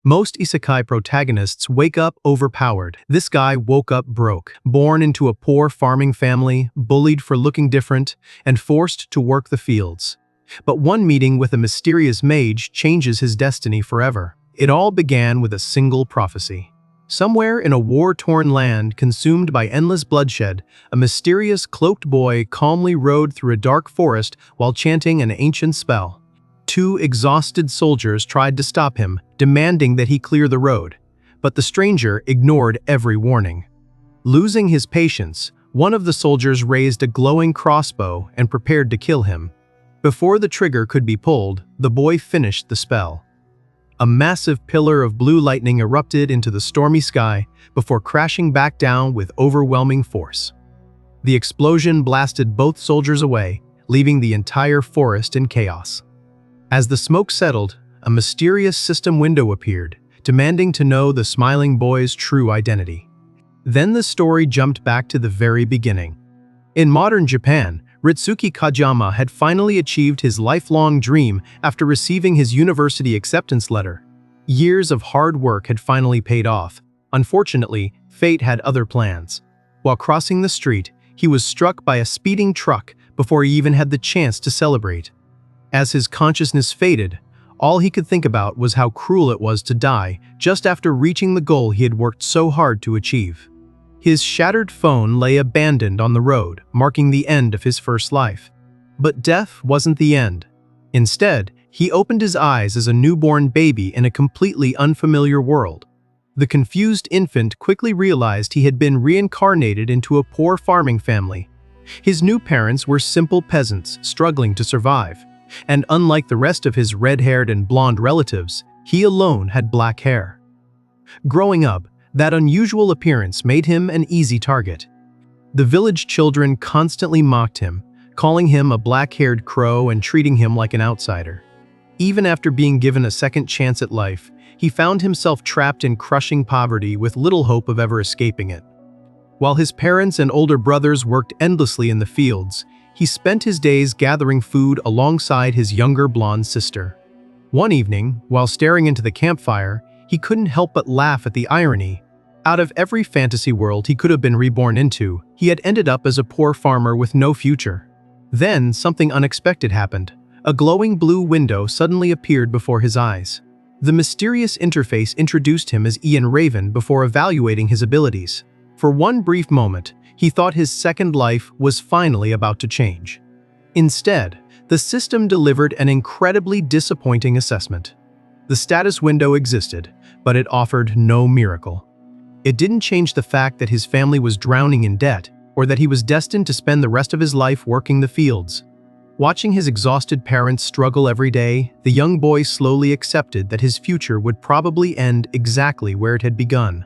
Most isekai protagonists wake up overpowered. This guy woke up broke, born into a poor farming family, bullied for looking different, and forced to work the fields. But one meeting with a mysterious mage changes his destiny forever. It all began with a single prophecy. Somewhere in a war-torn land consumed by endless bloodshed, a mysterious cloaked boy calmly rode through a dark forest while chanting an ancient spell. Two exhausted soldiers tried to stop him, demanding that he clear the road, but the stranger ignored every warning. Losing his patience, one of the soldiers raised a glowing crossbow and prepared to kill him. Before the trigger could be pulled, the boy finished the spell. A massive pillar of blue lightning erupted into the stormy sky before crashing back down with overwhelming force. The explosion blasted both soldiers away, leaving the entire forest in chaos. As the smoke settled, a mysterious system window appeared, demanding to know the smiling boy's true identity. Then the story jumped back to the very beginning. In modern Japan, Ritsuki Kajama had finally achieved his lifelong dream after receiving his university acceptance letter. Years of hard work had finally paid off. Unfortunately, fate had other plans. While crossing the street, he was struck by a speeding truck before he even had the chance to celebrate. As his consciousness faded, all he could think about was how cruel it was to die just after reaching the goal he had worked so hard to achieve. His shattered phone lay abandoned on the road, marking the end of his first life. But death wasn't the end. Instead, he opened his eyes as a newborn baby in a completely unfamiliar world. The confused infant quickly realized he had been reincarnated into a poor farming family. His new parents were simple peasants struggling to survive. And unlike the rest of his red-haired and blonde relatives, he alone had black hair. Growing up, that unusual appearance made him an easy target. The village children constantly mocked him, calling him a black-haired crow and treating him like an outsider. Even after being given a second chance at life, he found himself trapped in crushing poverty with little hope of ever escaping it. While his parents and older brothers worked endlessly in the fields, he spent his days gathering food alongside his younger blonde sister. One evening, while staring into the campfire, he couldn't help but laugh at the irony. Out of every fantasy world he could have been reborn into, he had ended up as a poor farmer with no future. Then, something unexpected happened. A glowing blue window suddenly appeared before his eyes. The mysterious interface introduced him as Ian Raven before evaluating his abilities. For one brief moment, he thought his second life was finally about to change. Instead, the system delivered an incredibly disappointing assessment. The status window existed, but it offered no miracle. It didn't change the fact that his family was drowning in debt, or that he was destined to spend the rest of his life working the fields. Watching his exhausted parents struggle every day, the young boy slowly accepted that his future would probably end exactly where it had begun.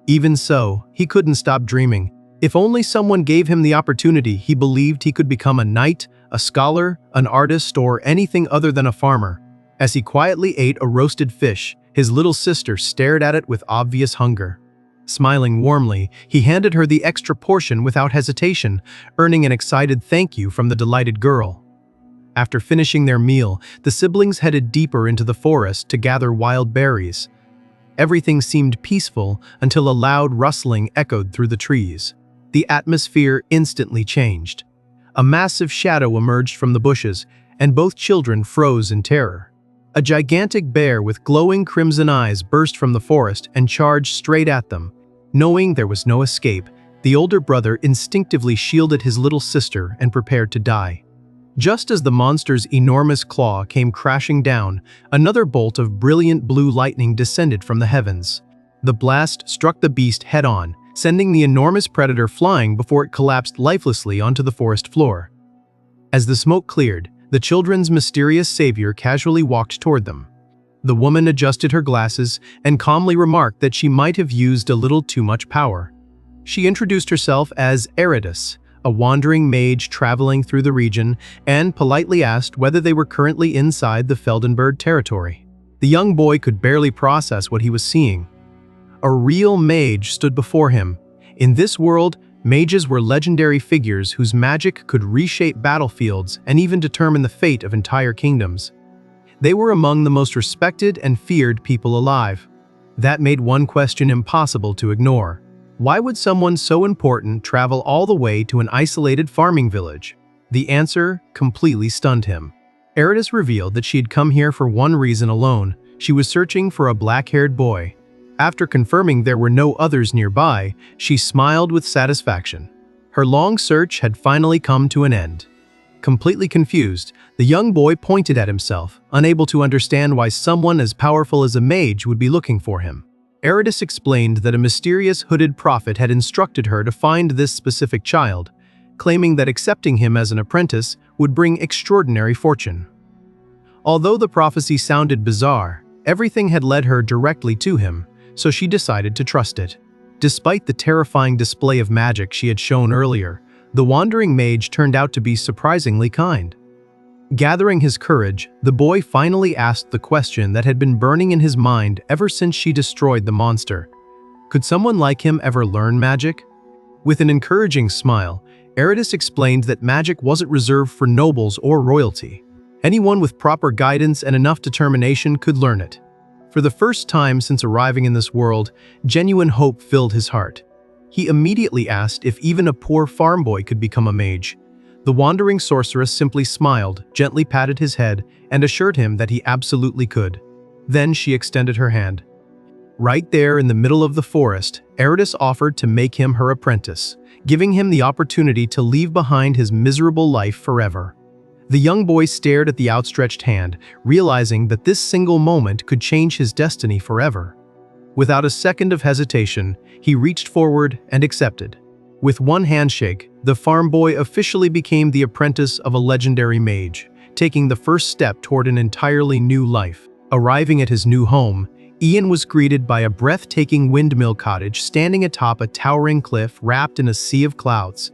Even so, he couldn't stop dreaming. If only someone gave him the opportunity, he believed he could become a knight, a scholar, an artist, or anything other than a farmer. As he quietly ate a roasted fish, his little sister stared at it with obvious hunger. Smiling warmly, he handed her the extra portion without hesitation, earning an excited thank you from the delighted girl. After finishing their meal, the siblings headed deeper into the forest to gather wild berries. Everything seemed peaceful until a loud rustling echoed through the trees. The atmosphere instantly changed. A massive shadow emerged from the bushes, and both children froze in terror. A gigantic bear with glowing crimson eyes burst from the forest and charged straight at them. Knowing there was no escape, the older brother instinctively shielded his little sister and prepared to die. Just as the monster's enormous claw came crashing down, another bolt of brilliant blue lightning descended from the heavens. The blast struck the beast head-on, sending the enormous predator flying before it collapsed lifelessly onto the forest floor. As the smoke cleared, the children's mysterious savior casually walked toward them. The woman adjusted her glasses and calmly remarked that she might have used a little too much power. She introduced herself as Eridus, a wandering mage traveling through the region, and politely asked whether they were currently inside the Feldenberg territory. The young boy could barely process what he was seeing. A real mage stood before him. In this world, mages were legendary figures whose magic could reshape battlefields and even determine the fate of entire kingdoms. They were among the most respected and feared people alive. That made one question impossible to ignore. Why would someone so important travel all the way to an isolated farming village? The answer completely stunned him. Eritis revealed that she had come here for one reason alone. She was searching for a black-haired boy. After confirming there were no others nearby, she smiled with satisfaction. Her long search had finally come to an end. Completely confused, the young boy pointed at himself, unable to understand why someone as powerful as a mage would be looking for him. Eritis explained that a mysterious hooded prophet had instructed her to find this specific child, claiming that accepting him as an apprentice would bring extraordinary fortune. Although the prophecy sounded bizarre, everything had led her directly to him, so she decided to trust it. Despite the terrifying display of magic she had shown earlier, the wandering mage turned out to be surprisingly kind. Gathering his courage, the boy finally asked the question that had been burning in his mind ever since she destroyed the monster. Could someone like him ever learn magic? With an encouraging smile, Eritis explained that magic wasn't reserved for nobles or royalty. Anyone with proper guidance and enough determination could learn it. For the first time since arriving in this world, genuine hope filled his heart. He immediately asked if even a poor farm boy could become a mage. The wandering sorceress simply smiled, gently patted his head, and assured him that he absolutely could. Then she extended her hand. Right there in the middle of the forest, Eritis offered to make him her apprentice, giving him the opportunity to leave behind his miserable life forever. The young boy stared at the outstretched hand, realizing that this single moment could change his destiny forever. Without a second of hesitation, he reached forward and accepted. With one handshake, the farm boy officially became the apprentice of a legendary mage, taking the first step toward an entirely new life. Arriving at his new home, Ian was greeted by a breathtaking windmill cottage standing atop a towering cliff wrapped in a sea of clouds.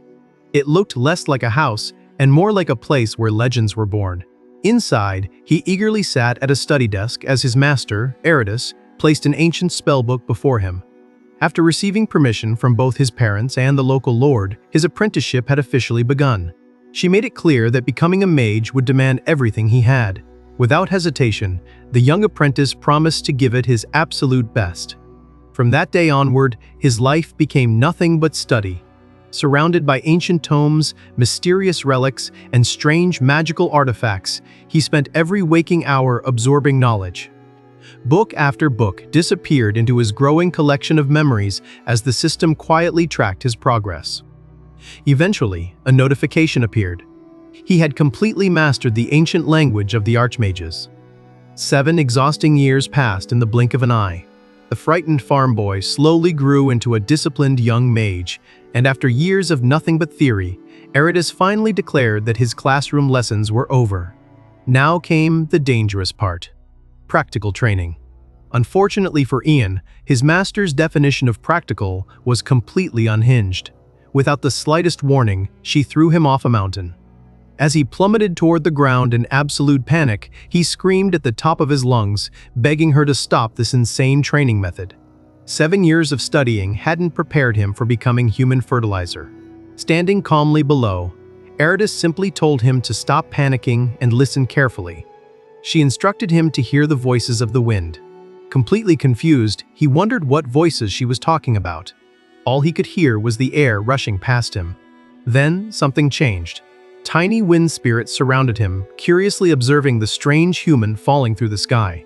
It looked less like a house and more like a place where legends were born. Inside, he eagerly sat at a study desk as his master, Eritis, placed an ancient spellbook before him. After receiving permission from both his parents and the local lord, his apprenticeship had officially begun. She made it clear that becoming a mage would demand everything he had. Without hesitation, the young apprentice promised to give it his absolute best. From that day onward, his life became nothing but study. Surrounded by ancient tomes, mysterious relics, and strange magical artifacts, he spent every waking hour absorbing knowledge. Book after book disappeared into his growing collection of memories as the system quietly tracked his progress. Eventually, a notification appeared. He had completely mastered the ancient language of the archmages. 7 exhausting years passed in the blink of an eye. The frightened farm boy slowly grew into a disciplined young mage, and after years of nothing but theory, Eritis finally declared that his classroom lessons were over. Now came the dangerous part: practical training. Unfortunately for Ian, his master's definition of practical was completely unhinged. Without the slightest warning, she threw him off a mountain. As he plummeted toward the ground in absolute panic, he screamed at the top of his lungs, begging her to stop this insane training method. 7 years of studying hadn't prepared him for becoming human fertilizer. Standing calmly below, Eritis simply told him to stop panicking and listen carefully. She instructed him to hear the voices of the wind. Completely confused, he wondered what voices she was talking about. All he could hear was the air rushing past him. Then something changed. Tiny wind spirits surrounded him, curiously observing the strange human falling through the sky.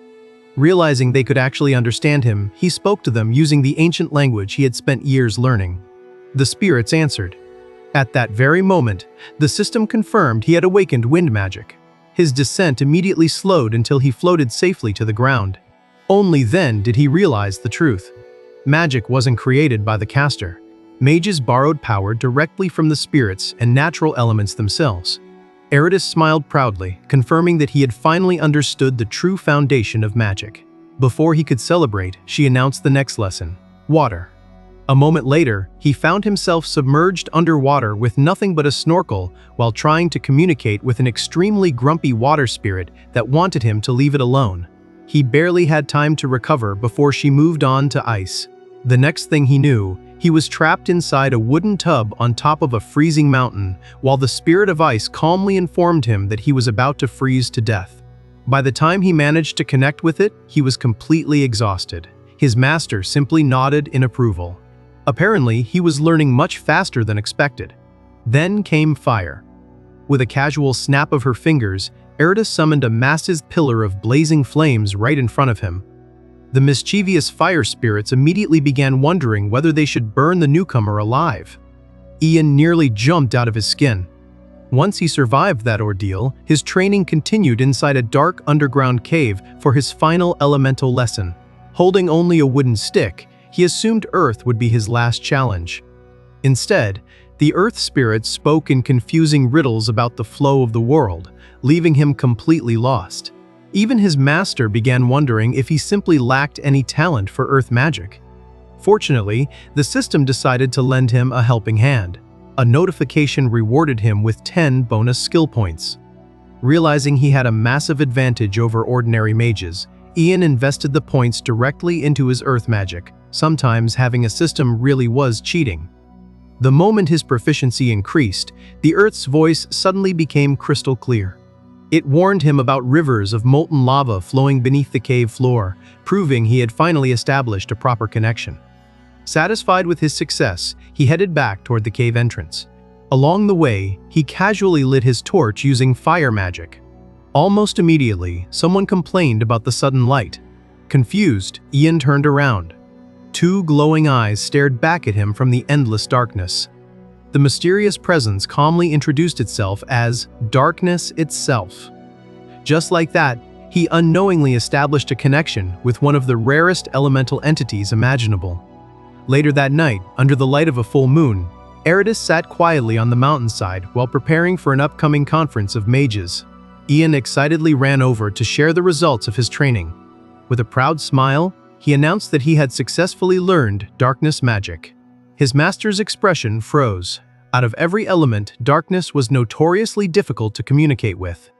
Realizing they could actually understand him, he spoke to them using the ancient language he had spent years learning. The spirits answered. At that very moment, the system confirmed he had awakened wind magic. His descent immediately slowed until he floated safely to the ground. Only then did he realize the truth. Magic wasn't created by the caster. Mages borrowed power directly from the spirits and natural elements themselves. Eritis smiled proudly, confirming that he had finally understood the true foundation of magic. Before he could celebrate, she announced the next lesson: water. A moment later, he found himself submerged underwater with nothing but a snorkel while trying to communicate with an extremely grumpy water spirit that wanted him to leave it alone. He barely had time to recover before she moved on to ice. The next thing he knew, he was trapped inside a wooden tub on top of a freezing mountain, while the spirit of ice calmly informed him that he was about to freeze to death. By the time he managed to connect with it, he was completely exhausted. His master simply nodded in approval. Apparently, he was learning much faster than expected. Then came fire. With a casual snap of her fingers, Erida summoned a massive pillar of blazing flames right in front of him. The mischievous fire spirits immediately began wondering whether they should burn the newcomer alive. Ian nearly jumped out of his skin. Once he survived that ordeal, his training continued inside a dark underground cave for his final elemental lesson. Holding only a wooden stick, he assumed Earth would be his last challenge. Instead, the Earth spirits spoke in confusing riddles about the flow of the world, leaving him completely lost. Even his master began wondering if he simply lacked any talent for Earth magic. Fortunately, the system decided to lend him a helping hand. A notification rewarded him with 10 bonus skill points. Realizing he had a massive advantage over ordinary mages, Ian invested the points directly into his Earth magic. Sometimes having a system really was cheating. The moment his proficiency increased, the Earth's voice suddenly became crystal clear. It warned him about rivers of molten lava flowing beneath the cave floor, proving he had finally established a proper connection. Satisfied with his success, he headed back toward the cave entrance. Along the way, he casually lit his torch using fire magic. Almost immediately, someone complained about the sudden light. Confused, Ian turned around. Two glowing eyes stared back at him from the endless darkness. The mysterious presence calmly introduced itself as darkness itself. Just like that, he unknowingly established a connection with one of the rarest elemental entities imaginable. Later that night, under the light of a full moon, Erida sat quietly on the mountainside while preparing for an upcoming conference of mages. Ian excitedly ran over to share the results of his training. With a proud smile, he announced that he had successfully learned darkness magic. His master's expression froze. Out of every element, darkness was notoriously difficult to communicate with.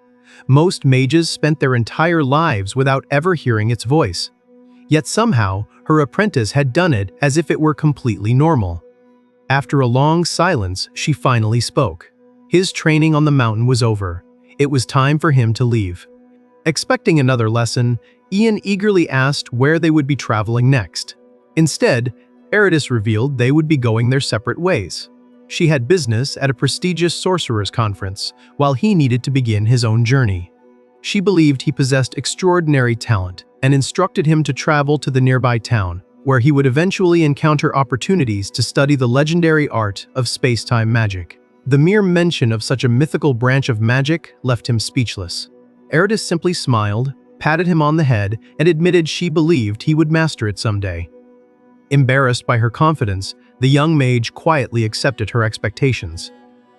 Most mages spent their entire lives without ever hearing its voice. Yet somehow, her apprentice had done it as if it were completely normal. After a long silence, she finally spoke. His training on the mountain was over. It was time for him to leave. Expecting another lesson, Ian eagerly asked where they would be traveling next. Instead, Erida revealed they would be going their separate ways. She had business at a prestigious sorcerer's conference, while he needed to begin his own journey. She believed he possessed extraordinary talent and instructed him to travel to the nearby town, where he would eventually encounter opportunities to study the legendary art of space-time magic. The mere mention of such a mythical branch of magic left him speechless. Erida simply smiled, patted him on the head, and admitted she believed he would master it someday. Embarrassed by her confidence, the young mage quietly accepted her expectations.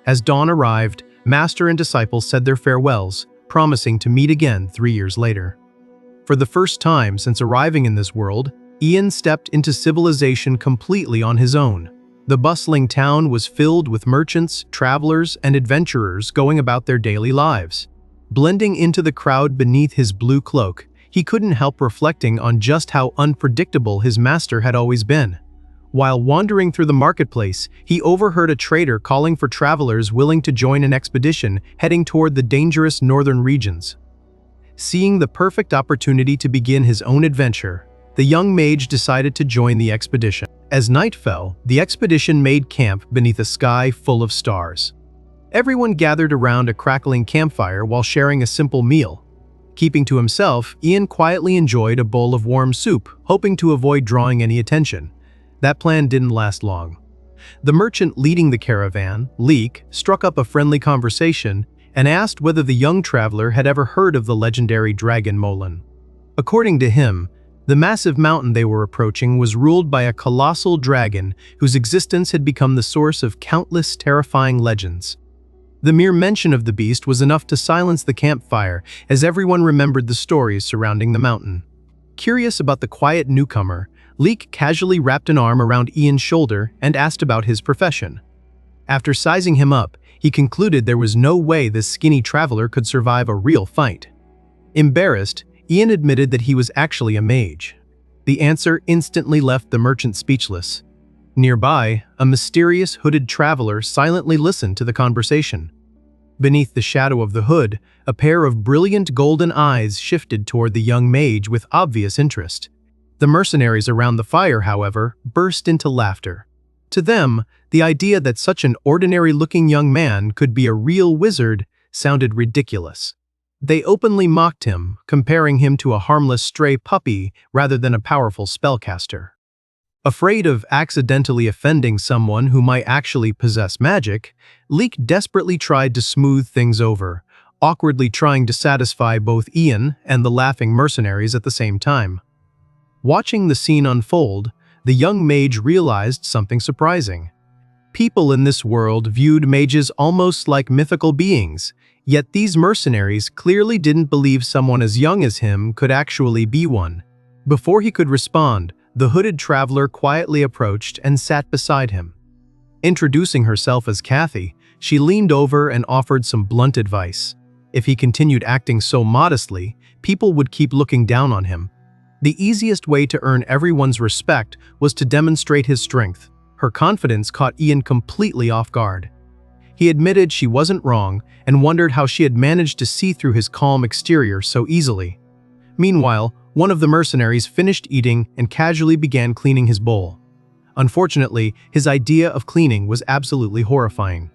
As dawn arrived, master and disciple said their farewells, promising to meet again 3 years later. For the first time since arriving in this world, Ian stepped into civilization completely on his own. The bustling town was filled with merchants, travelers, and adventurers going about their daily lives. Blending into the crowd beneath his blue cloak, he couldn't help reflecting on just how unpredictable his master had always been. While wandering through the marketplace, he overheard a trader calling for travelers willing to join an expedition heading toward the dangerous northern regions. Seeing the perfect opportunity to begin his own adventure, the young mage decided to join the expedition. As night fell, the expedition made camp beneath a sky full of stars. Everyone gathered around a crackling campfire while sharing a simple meal. Keeping to himself, Ian quietly enjoyed a bowl of warm soup, hoping to avoid drawing any attention. That plan didn't last long. The merchant leading the caravan, Leek, struck up a friendly conversation and asked whether the young traveler had ever heard of the legendary dragon Molan. According to him, the massive mountain they were approaching was ruled by a colossal dragon whose existence had become the source of countless terrifying legends. The mere mention of the beast was enough to silence the campfire, as everyone remembered the stories surrounding the mountain. Curious about the quiet newcomer, Leek casually wrapped an arm around Ian's shoulder and asked about his profession. After sizing him up, he concluded there was no way this skinny traveler could survive a real fight. Embarrassed, Ian admitted that he was actually a mage. The answer instantly left the merchant speechless. Nearby, a mysterious hooded traveler silently listened to the conversation. Beneath the shadow of the hood, a pair of brilliant golden eyes shifted toward the young mage with obvious interest. The mercenaries around the fire, however, burst into laughter. To them, the idea that such an ordinary-looking young man could be a real wizard sounded ridiculous. They openly mocked him, comparing him to a harmless stray puppy rather than a powerful spellcaster. Afraid of accidentally offending someone who might actually possess magic, Leek desperately tried to smooth things over, awkwardly trying to satisfy both Ian and the laughing mercenaries at the same time. Watching the scene unfold, the young mage realized something surprising. People in this world viewed mages almost like mythical beings, yet these mercenaries clearly didn't believe someone as young as him could actually be one. Before he could respond, the hooded traveler quietly approached and sat beside him. Introducing herself as Kathy, she leaned over and offered some blunt advice. If he continued acting so modestly, people would keep looking down on him. The easiest way to earn everyone's respect was to demonstrate his strength. Her confidence caught Ian completely off guard. He admitted she wasn't wrong and wondered how she had managed to see through his calm exterior so easily. Meanwhile, one of the mercenaries finished eating and casually began cleaning his bowl. Unfortunately, his idea of cleaning was absolutely horrifying.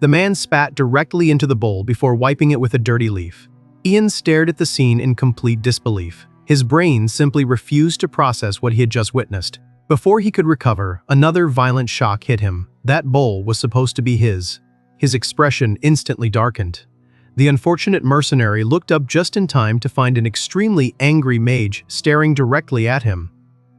The man spat directly into the bowl before wiping it with a dirty leaf. Ian stared at the scene in complete disbelief. His brain simply refused to process what he had just witnessed. Before he could recover, another violent shock hit him. That bowl was supposed to be his. His expression instantly darkened. The unfortunate mercenary looked up just in time to find an extremely angry mage staring directly at him.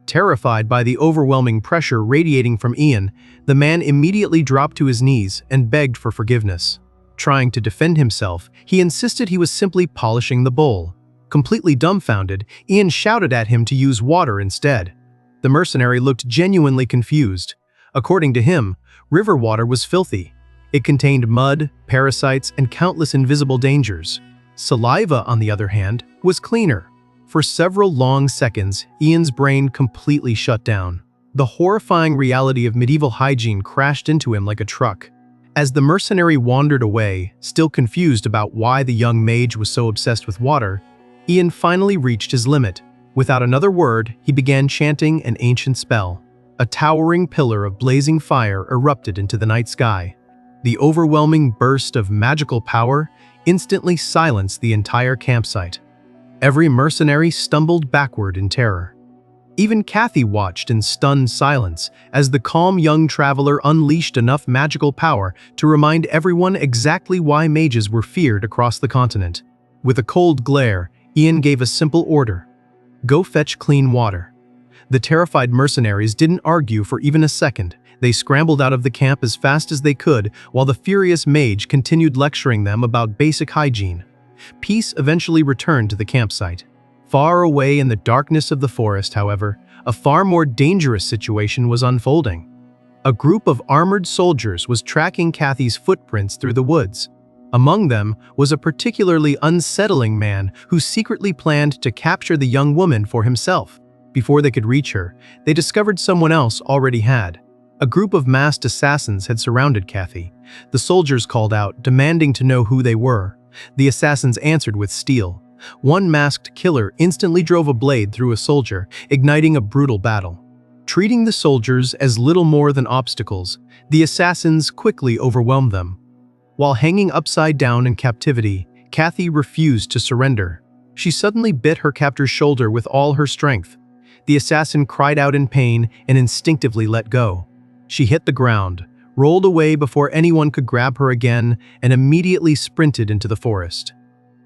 Terrified by the overwhelming pressure radiating from Ian, the man immediately dropped to his knees and begged for forgiveness. Trying to defend himself, he insisted he was simply polishing the bowl. Completely dumbfounded, Ian shouted at him to use water instead. The mercenary looked genuinely confused. According to him, river water was filthy. It contained mud, parasites, and countless invisible dangers. Saliva, on the other hand, was cleaner. For several long seconds, Ian's brain completely shut down. The horrifying reality of medieval hygiene crashed into him like a truck. As the mercenary wandered away, still confused about why the young mage was so obsessed with water, Ian finally reached his limit. Without another word, he began chanting an ancient spell. A towering pillar of blazing fire erupted into the night sky. The overwhelming burst of magical power instantly silenced the entire campsite. Every mercenary stumbled backward in terror. Even Kathy watched in stunned silence as the calm young traveler unleashed enough magical power to remind everyone exactly why mages were feared across the continent. With a cold glare, Ian gave a simple order: "Go fetch clean water." The terrified mercenaries didn't argue for even a second. They scrambled out of the camp as fast as they could, while the furious mage continued lecturing them about basic hygiene. Peace eventually returned to the campsite. Far away in the darkness of the forest, however, a far more dangerous situation was unfolding. A group of armored soldiers was tracking Kathy's footprints through the woods. Among them was a particularly unsettling man who secretly planned to capture the young woman for himself. Before they could reach her, they discovered someone else already had. A group of masked assassins had surrounded Kathy. The soldiers called out, demanding to know who they were. The assassins answered with steel. One masked killer instantly drove a blade through a soldier, igniting a brutal battle. Treating the soldiers as little more than obstacles, the assassins quickly overwhelmed them. While hanging upside down in captivity, Kathy refused to surrender. She suddenly bit her captor's shoulder with all her strength. The assassin cried out in pain and instinctively let go. She hit the ground, rolled away before anyone could grab her again, and immediately sprinted into the forest.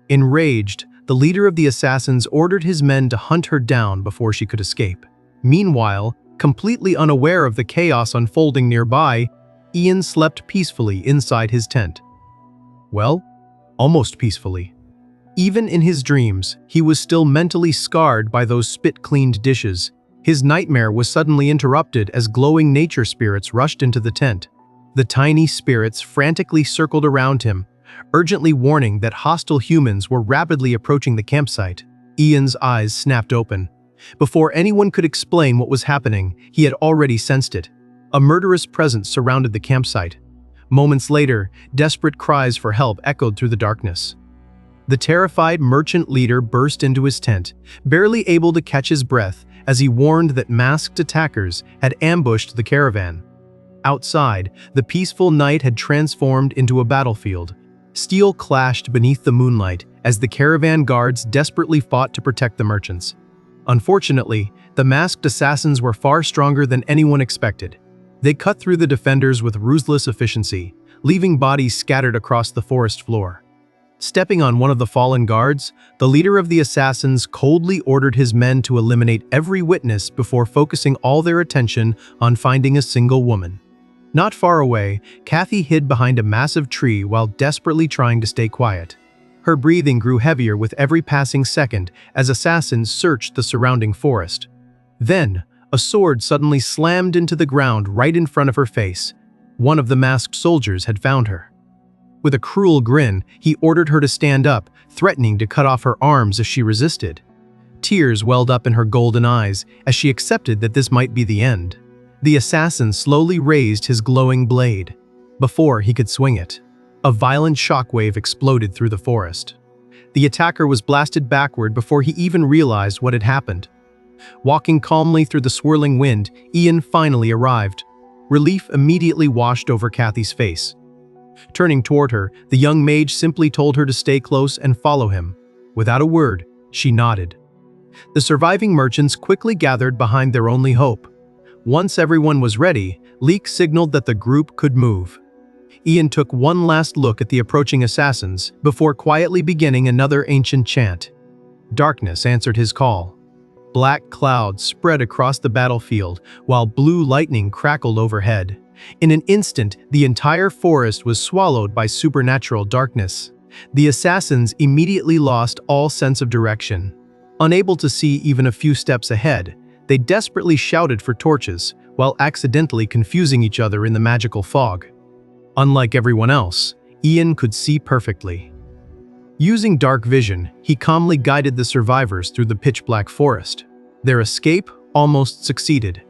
Enraged, the leader of the assassins ordered his men to hunt her down before she could escape. Meanwhile, completely unaware of the chaos unfolding nearby, Ian slept peacefully inside his tent. Well, almost peacefully. Even in his dreams, he was still mentally scarred by those spit-cleaned dishes. His nightmare was suddenly interrupted as glowing nature spirits rushed into the tent. The tiny spirits frantically circled around him, urgently warning that hostile humans were rapidly approaching the campsite. Ian's eyes snapped open. Before anyone could explain what was happening, he had already sensed it. A murderous presence surrounded the campsite. Moments later, desperate cries for help echoed through the darkness. The terrified merchant leader burst into his tent, barely able to catch his breath as he warned that masked attackers had ambushed the caravan. Outside, the peaceful night had transformed into a battlefield. Steel clashed beneath the moonlight as the caravan guards desperately fought to protect the merchants. Unfortunately, the masked assassins were far stronger than anyone expected. They cut through the defenders with ruthless efficiency, leaving bodies scattered across the forest floor. Stepping on one of the fallen guards, the leader of the assassins coldly ordered his men to eliminate every witness before focusing all their attention on finding a single woman. Not far away, Kathy hid behind a massive tree while desperately trying to stay quiet. Her breathing grew heavier with every passing second as assassins searched the surrounding forest. Then, a sword suddenly slammed into the ground right in front of her face. One of the masked soldiers had found her. With a cruel grin, he ordered her to stand up, threatening to cut off her arms if she resisted. Tears welled up in her golden eyes as she accepted that this might be the end. The assassin slowly raised his glowing blade. Before he could swing it, a violent shockwave exploded through the forest. The attacker was blasted backward before he even realized what had happened. Walking calmly through the swirling wind, Ian finally arrived. Relief immediately washed over Kathy's face. Turning toward her, the young mage simply told her to stay close and follow him. Without a word, she nodded. The surviving merchants quickly gathered behind their only hope. Once everyone was ready, Leek signaled that the group could move. Ian took one last look at the approaching assassins before quietly beginning another ancient chant. Darkness answered his call. Black clouds spread across the battlefield while blue lightning crackled overhead. In an instant, the entire forest was swallowed by supernatural darkness. The assassins immediately lost all sense of direction. Unable to see even a few steps ahead, they desperately shouted for torches while accidentally confusing each other in the magical fog. Unlike everyone else, Ian could see perfectly. Using dark vision, he calmly guided the survivors through the pitch-black forest. Their escape almost succeeded.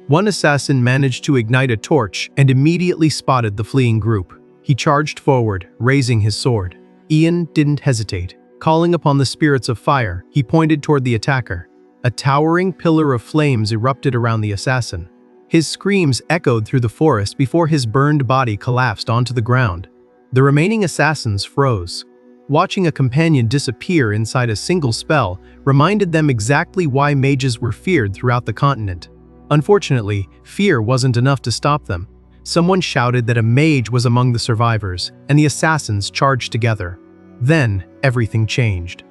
One assassin managed to ignite a torch and immediately spotted the fleeing group. He charged forward, raising his sword. Ian didn't hesitate. Calling upon the spirits of fire, he pointed toward the attacker. A towering pillar of flames erupted around the assassin. His screams echoed through the forest before his burned body collapsed onto the ground. The remaining assassins froze. Watching a companion disappear inside a single spell reminded them exactly why mages were feared throughout the continent. Unfortunately, fear wasn't enough to stop them. Someone shouted that a mage was among the survivors, and the assassins charged together. Then, everything changed.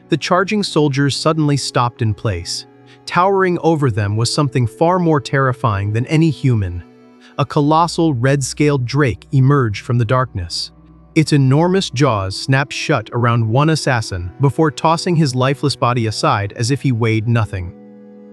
The charging soldiers suddenly stopped in place. Towering over them was something far more terrifying than any human. A colossal red-scaled drake emerged from the darkness. Its enormous jaws snapped shut around one assassin before tossing his lifeless body aside as if he weighed nothing.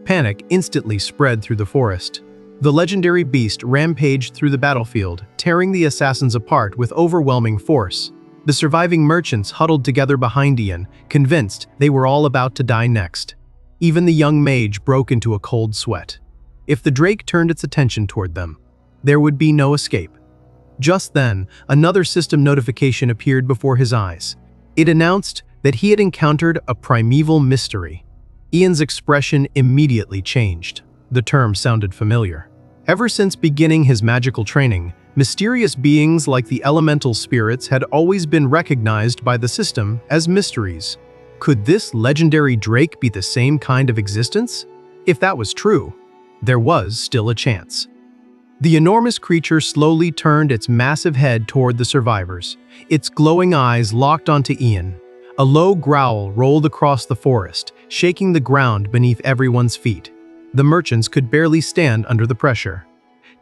Panic instantly spread through the forest. The legendary beast rampaged through the battlefield, tearing the assassins apart with overwhelming force. The surviving merchants huddled together behind Ian, convinced they were all about to die next. Even the young mage broke into a cold sweat. If the drake turned its attention toward them, there would be no escape. Just then, another system notification appeared before his eyes. It announced that he had encountered a primeval mystery. Ian's expression immediately changed. The term sounded familiar. Ever since beginning his magical training, mysterious beings like the elemental spirits had always been recognized by the system as mysteries. Could this legendary drake be the same kind of existence? If that was true, there was still a chance. The enormous creature slowly turned its massive head toward the survivors. Its glowing eyes locked onto Ian. A low growl rolled across the forest, shaking the ground beneath everyone's feet. The merchants could barely stand under the pressure.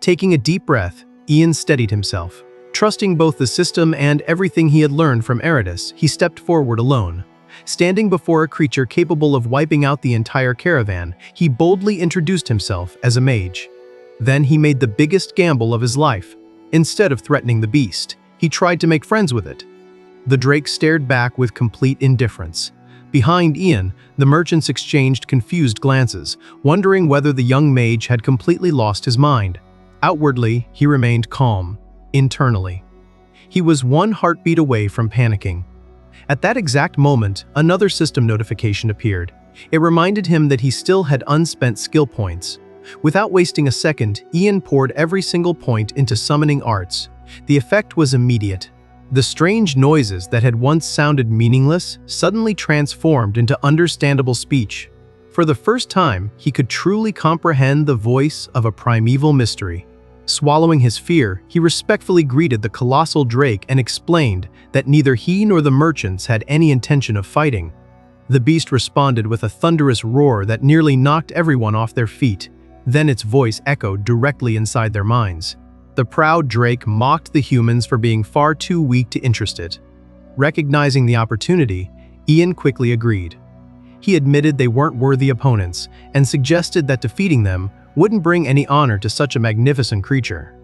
Taking a deep breath, Ian steadied himself. Trusting both the system and everything he had learned from Eridus, he stepped forward alone. Standing before a creature capable of wiping out the entire caravan, he boldly introduced himself as a mage. Then he made the biggest gamble of his life. Instead of threatening the beast, he tried to make friends with it. The drake stared back with complete indifference. Behind Ian, the merchants exchanged confused glances, wondering whether the young mage had completely lost his mind. Outwardly, he remained calm. Internally, He was one heartbeat away from panicking. At that exact moment, another system notification appeared. It reminded him that he still had unspent skill points. Without wasting a second, Ian poured every single point into summoning arts. The effect was immediate. The strange noises that had once sounded meaningless suddenly transformed into understandable speech. For the first time, he could truly comprehend the voice of a primeval mystery. Swallowing his fear, he respectfully greeted the colossal drake and explained that neither he nor the merchants had any intention of fighting. The beast responded with a thunderous roar that nearly knocked everyone off their feet. Then its voice echoed directly inside their minds. The proud drake mocked the humans for being far too weak to interest it. Recognizing the opportunity, Ian quickly agreed. He admitted they weren't worthy opponents and suggested that defeating them wouldn't bring any honor to such a magnificent creature.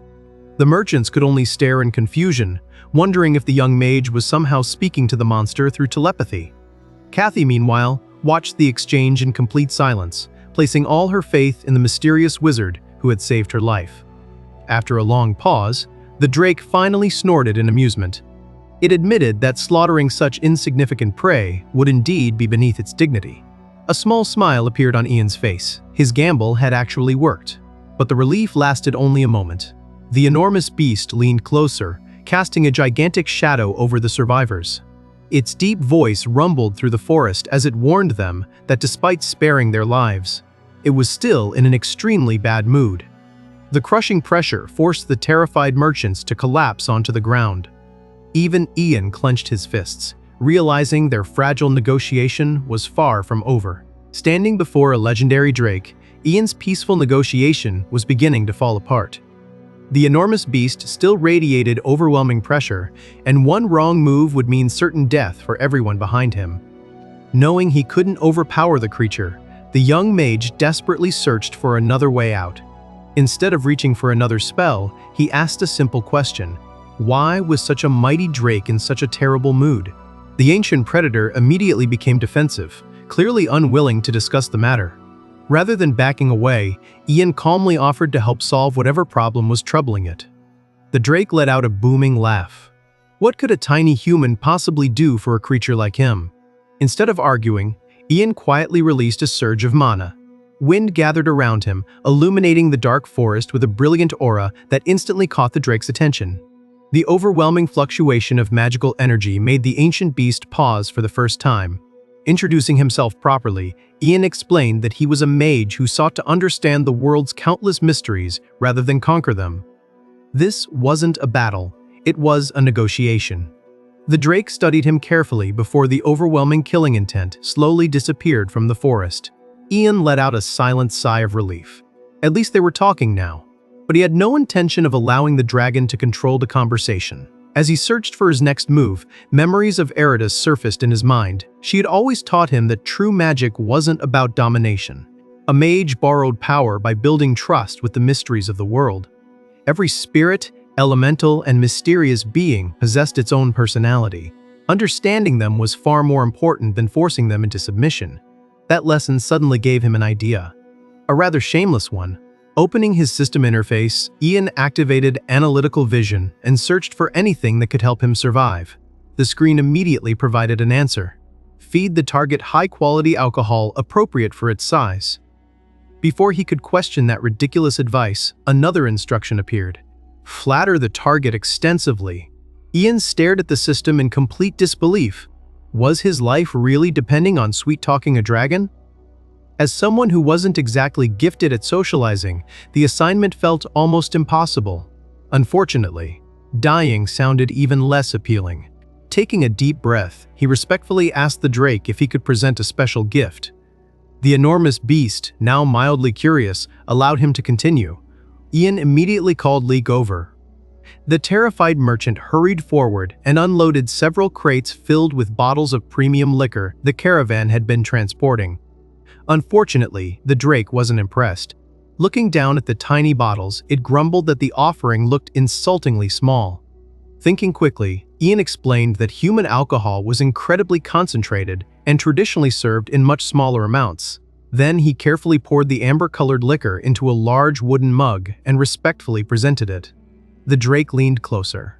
The merchants could only stare in confusion, wondering if the young mage was somehow speaking to the monster through telepathy. Kathy, meanwhile, watched the exchange in complete silence, placing all her faith in the mysterious wizard who had saved her life. After a long pause, the drake finally snorted in amusement. It admitted that slaughtering such insignificant prey would indeed be beneath its dignity. A small smile appeared on Ian's face. His gamble had actually worked. But the relief lasted only a moment. The enormous beast leaned closer, casting a gigantic shadow over the survivors. Its deep voice rumbled through the forest as it warned them that despite sparing their lives, it was still in an extremely bad mood. The crushing pressure forced the terrified merchants to collapse onto the ground. Even Ian clenched his fists, realizing their fragile negotiation was far from over. Standing before a legendary drake, Ian's peaceful negotiation was beginning to fall apart. The enormous beast still radiated overwhelming pressure, and one wrong move would mean certain death for everyone behind him. Knowing he couldn't overpower the creature, the young mage desperately searched for another way out. Instead of reaching for another spell, he asked a simple question: why was such a mighty drake in such a terrible mood? The ancient predator immediately became defensive, clearly unwilling to discuss the matter. Rather than backing away, Ian calmly offered to help solve whatever problem was troubling it. The drake let out a booming laugh. What could a tiny human possibly do for a creature like him? Instead of arguing, Ian quietly released a surge of mana. Wind gathered around him, illuminating the dark forest with a brilliant aura that instantly caught the drake's attention. The overwhelming fluctuation of magical energy made the ancient beast pause for the first time. Introducing himself properly, Ian explained that he was a mage who sought to understand the world's countless mysteries rather than conquer them. This wasn't a battle, it was a negotiation. The drake studied him carefully before the overwhelming killing intent slowly disappeared from the forest. Ian let out a silent sigh of relief. At least they were talking now. But he had no intention of allowing the dragon to control the conversation. As he searched for his next move, memories of Erida's surfaced in his mind. She had always taught him that true magic wasn't about domination. A mage borrowed power by building trust with the mysteries of the world. Every spirit, elemental, and mysterious being possessed its own personality. Understanding them was far more important than forcing them into submission. That lesson suddenly gave him an idea. A rather shameless one. Opening his system interface, Ian activated analytical vision and searched for anything that could help him survive. The screen immediately provided an answer. Feed the target high-quality alcohol appropriate for its size. Before he could question that ridiculous advice, another instruction appeared. Flatter the target extensively. Ian stared at the system in complete disbelief. Was his life really depending on sweet-talking a dragon? As someone who wasn't exactly gifted at socializing, the assignment felt almost impossible. Unfortunately, dying sounded even less appealing. Taking a deep breath, he respectfully asked the drake if he could present a special gift. The enormous beast, now mildly curious, allowed him to continue. Ian immediately called Leek over. The terrified merchant hurried forward and unloaded several crates filled with bottles of premium liquor the caravan had been transporting. Unfortunately, the drake wasn't impressed. Looking down at the tiny bottles, it grumbled that the offering looked insultingly small. Thinking quickly, Ian explained that human alcohol was incredibly concentrated and traditionally served in much smaller amounts. Then he carefully poured the amber-colored liquor into a large wooden mug and respectfully presented it. The drake leaned closer.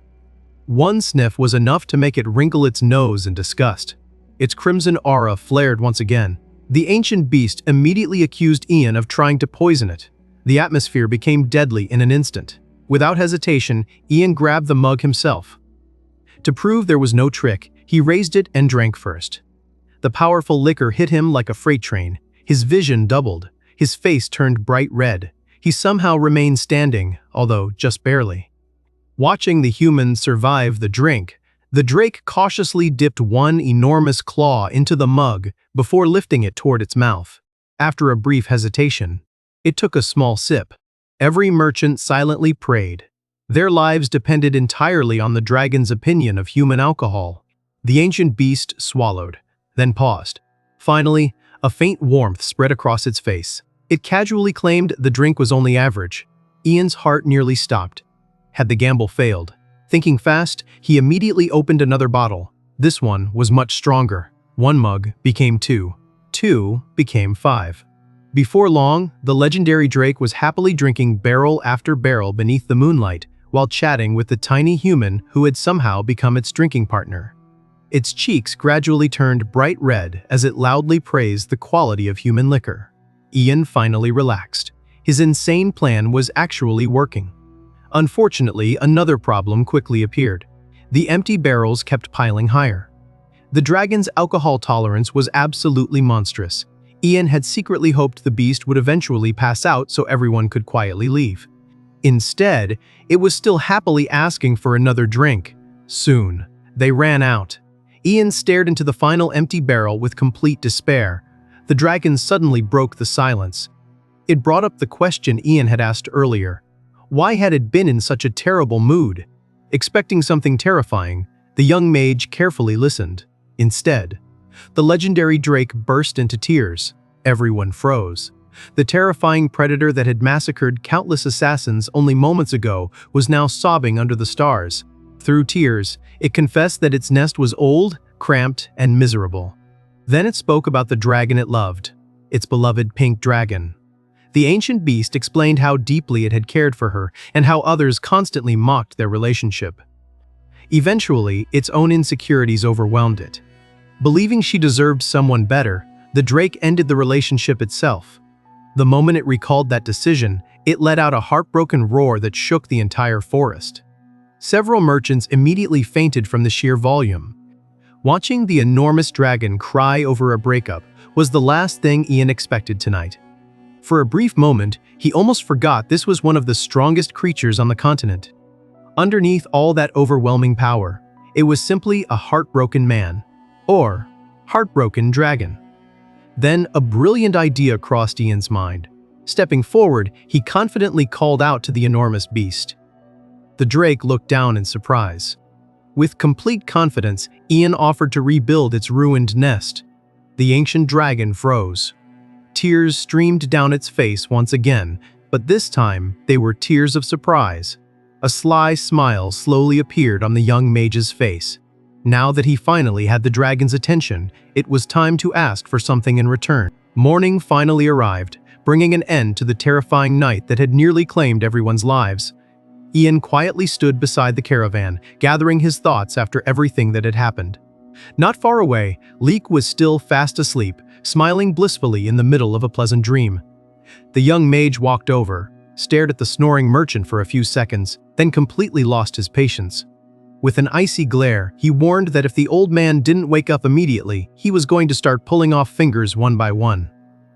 One sniff was enough to make it wrinkle its nose in disgust. Its crimson aura flared once again. The ancient beast immediately accused Ian of trying to poison it. The atmosphere became deadly in an instant. Without hesitation, Ian grabbed the mug himself. To prove there was no trick, he raised it and drank first. The powerful liquor hit him like a freight train. His vision doubled. His face turned bright red. He somehow remained standing, although just barely. Watching the human survive the drink, the drake cautiously dipped one enormous claw into the mug before lifting it toward its mouth. After a brief hesitation, it took a small sip. Every merchant silently prayed. Their lives depended entirely on the dragon's opinion of human alcohol. The ancient beast swallowed, then paused. Finally, a faint warmth spread across its face. It casually claimed the drink was only average. Ian's heart nearly stopped. Had the gamble failed? Thinking fast, he immediately opened another bottle. This one was much stronger. One mug became two. Two became five. Before long, the legendary drake was happily drinking barrel after barrel beneath the moonlight, while chatting with the tiny human who had somehow become its drinking partner. Its cheeks gradually turned bright red as it loudly praised the quality of human liquor. Ian finally relaxed. His insane plan was actually working. Unfortunately, another problem quickly appeared. The empty barrels kept piling higher. The dragon's alcohol tolerance was absolutely monstrous. Ian had secretly hoped the beast would eventually pass out so everyone could quietly leave. Instead, it was still happily asking for another drink. Soon, they ran out. Ian stared into the final empty barrel with complete despair. The dragon suddenly broke the silence. It brought up the question Ian had asked earlier. Why had it been in such a terrible mood? Expecting something terrifying, the young mage carefully listened. Instead, the legendary drake burst into tears. Everyone froze. The terrifying predator that had massacred countless assassins only moments ago was now sobbing under the stars. Through tears, it confessed that its nest was old, cramped, and miserable. Then it spoke about the dragon it loved, its beloved pink dragon. The ancient beast explained how deeply it had cared for her and how others constantly mocked their relationship. Eventually, its own insecurities overwhelmed it. Believing she deserved someone better, the drake ended the relationship itself. The moment it recalled that decision, it let out a heartbroken roar that shook the entire forest. Several merchants immediately fainted from the sheer volume. Watching the enormous dragon cry over a breakup was the last thing Ian expected tonight. For a brief moment, he almost forgot this was one of the strongest creatures on the continent. Underneath all that overwhelming power, it was simply a heartbroken man, or heartbroken dragon. Then a brilliant idea crossed Ian's mind. Stepping forward, he confidently called out to the enormous beast. The drake looked down in surprise. With complete confidence, Ian offered to rebuild its ruined nest. The ancient dragon froze. Tears streamed down its face once again, but this time they were tears of surprise. A sly smile slowly appeared on the young mage's face. Now that he finally had the dragon's attention, it was time to ask for something in return. Morning finally arrived, bringing an end to the terrifying night that had nearly claimed everyone's lives. Ian quietly stood beside the caravan, gathering his thoughts after everything that had happened. Not far away, Leek was still fast asleep, smiling blissfully in the middle of a pleasant dream. The young mage walked over, stared at the snoring merchant for a few seconds, then completely lost his patience. With an icy glare, he warned that if the old man didn't wake up immediately, he was going to start pulling off fingers one by one.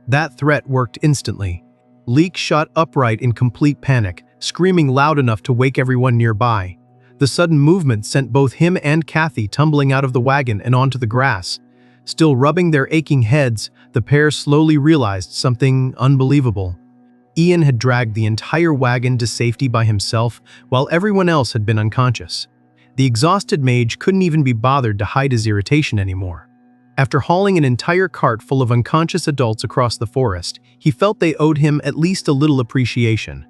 That threat worked instantly. Leek shot upright in complete panic, screaming loud enough to wake everyone nearby. The sudden movement sent both him and Kathy tumbling out of the wagon and onto the grass. Still rubbing their aching heads, the pair slowly realized something unbelievable. Ian had dragged the entire wagon to safety by himself, while everyone else had been unconscious. The exhausted mage couldn't even be bothered to hide his irritation anymore. After hauling an entire cart full of unconscious adults across the forest, he felt they owed him at least a little appreciation.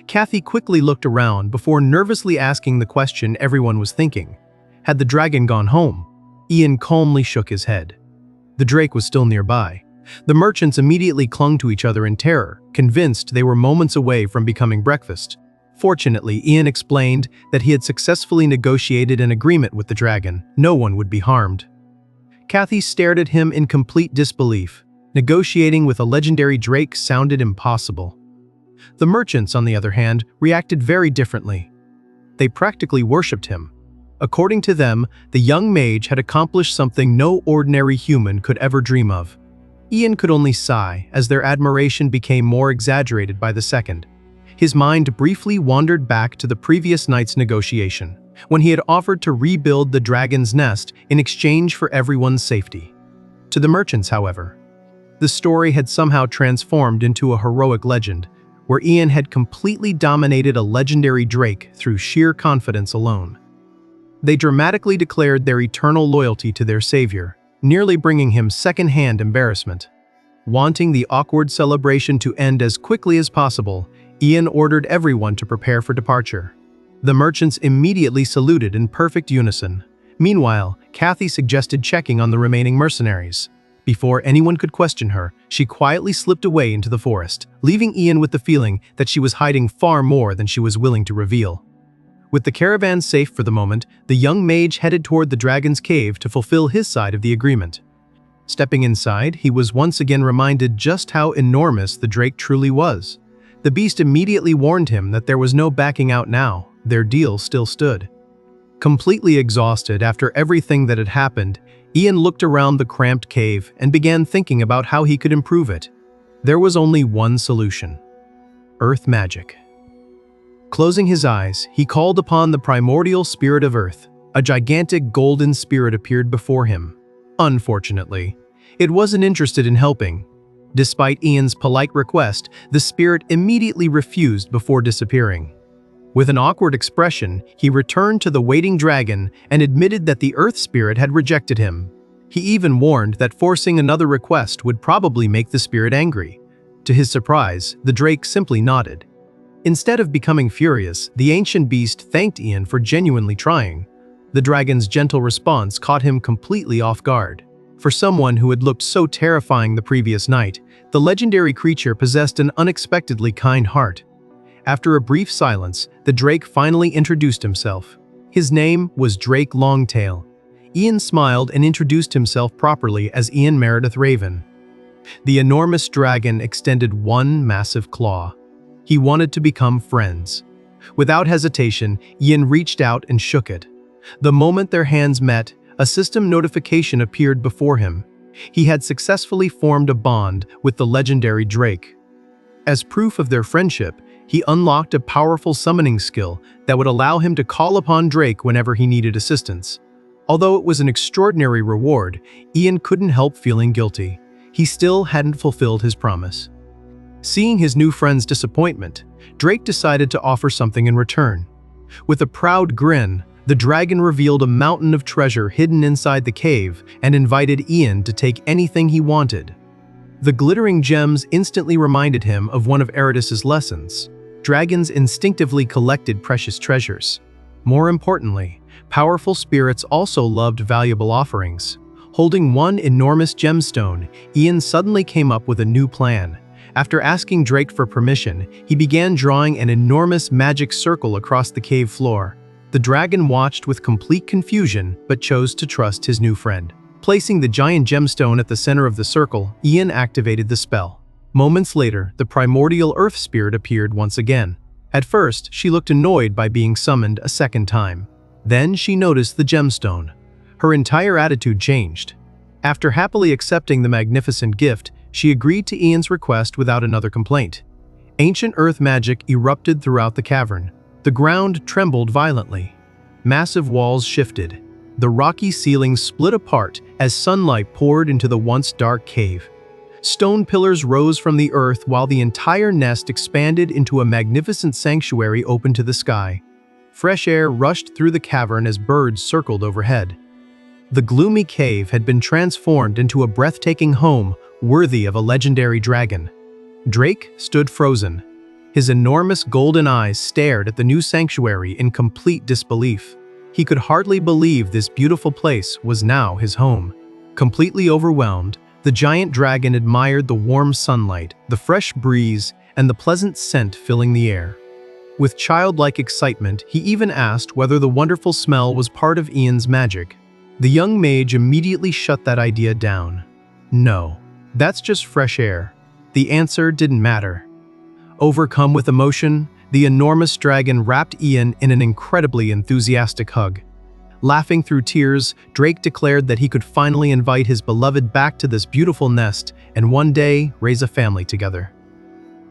Kathy quickly looked around before nervously asking the question everyone was thinking. Had the dragon gone home? Ian calmly shook his head. The drake was still nearby. The merchants immediately clung to each other in terror, convinced they were moments away from becoming breakfast. Fortunately, Ian explained that he had successfully negotiated an agreement with the dragon. No one would be harmed. Kathy stared at him in complete disbelief. Negotiating with a legendary drake sounded impossible. The merchants, on the other hand, reacted very differently. They practically worshipped him. According to them, the young mage had accomplished something no ordinary human could ever dream of. Ian could only sigh as their admiration became more exaggerated by the second. His mind briefly wandered back to the previous night's negotiation, when he had offered to rebuild the dragon's nest in exchange for everyone's safety. To the merchants, however, the story had somehow transformed into a heroic legend, where Ian had completely dominated a legendary drake through sheer confidence alone. They dramatically declared their eternal loyalty to their savior, nearly bringing him second-hand embarrassment. Wanting the awkward celebration to end as quickly as possible, Ian ordered everyone to prepare for departure. The merchants immediately saluted in perfect unison. Meanwhile, Kathy suggested checking on the remaining mercenaries. Before anyone could question her, she quietly slipped away into the forest, leaving Ian with the feeling that she was hiding far more than she was willing to reveal. With the caravan safe for the moment, the young mage headed toward the dragon's cave to fulfill his side of the agreement. Stepping inside, he was once again reminded just how enormous the drake truly was. The beast immediately warned him that there was no backing out now. Their deal still stood. Completely exhausted after everything that had happened, Ian looked around the cramped cave and began thinking about how he could improve it. There was only one solution: earth magic. Closing his eyes, he called upon the primordial spirit of earth. A gigantic golden spirit appeared before him. Unfortunately, it wasn't interested in helping. Despite Ian's polite request, the spirit immediately refused before disappearing. With an awkward expression, he returned to the waiting dragon and admitted that the earth spirit had rejected him. He even warned that forcing another request would probably make the spirit angry. To his surprise, the drake simply nodded. Instead of becoming furious, the ancient beast thanked Ian for genuinely trying. The dragon's gentle response caught him completely off guard. For someone who had looked so terrifying the previous night, the legendary creature possessed an unexpectedly kind heart. After a brief silence, the drake finally introduced himself. His name was Drake Longtail. Ian smiled and introduced himself properly as Ian Meredith Raven. The enormous dragon extended one massive claw. He wanted to become friends. Without hesitation, Ian reached out and shook it. The moment their hands met, a system notification appeared before him. He had successfully formed a bond with the legendary drake. As proof of their friendship, he unlocked a powerful summoning skill that would allow him to call upon Drake whenever he needed assistance. Although it was an extraordinary reward, Ian couldn't help feeling guilty. He still hadn't fulfilled his promise. Seeing his new friend's disappointment, Drake decided to offer something in return. With a proud grin, the dragon revealed a mountain of treasure hidden inside the cave and invited Ian to take anything he wanted. The glittering gems instantly reminded him of one of Eridus's lessons. Dragons instinctively collected precious treasures. More importantly, powerful spirits also loved valuable offerings. Holding one enormous gemstone, Ian suddenly came up with a new plan. After asking Drake for permission, he began drawing an enormous magic circle across the cave floor. The dragon watched with complete confusion but chose to trust his new friend. Placing the giant gemstone at the center of the circle, Ian activated the spell. Moments later, the primordial earth spirit appeared once again. At first, she looked annoyed by being summoned a second time. Then she noticed the gemstone. Her entire attitude changed. After happily accepting the magnificent gift, she agreed to Ian's request without another complaint. Ancient earth magic erupted throughout the cavern. The ground trembled violently. Massive walls shifted. The rocky ceilings split apart as sunlight poured into the once dark cave. Stone pillars rose from the earth while the entire nest expanded into a magnificent sanctuary open to the sky. Fresh air rushed through the cavern as birds circled overhead. The gloomy cave had been transformed into a breathtaking home worthy of a legendary dragon. Drake stood frozen. His enormous golden eyes stared at the new sanctuary in complete disbelief. He could hardly believe this beautiful place was now his home. Completely overwhelmed, the giant dragon admired the warm sunlight, the fresh breeze, and the pleasant scent filling the air. With childlike excitement, he even asked whether the wonderful smell was part of Ian's magic. The young mage immediately shut that idea down. No, that's just fresh air. The answer didn't matter. Overcome with emotion, the enormous dragon wrapped Ian in an incredibly enthusiastic hug. Laughing through tears, Drake declared that he could finally invite his beloved back to this beautiful nest and one day raise a family together.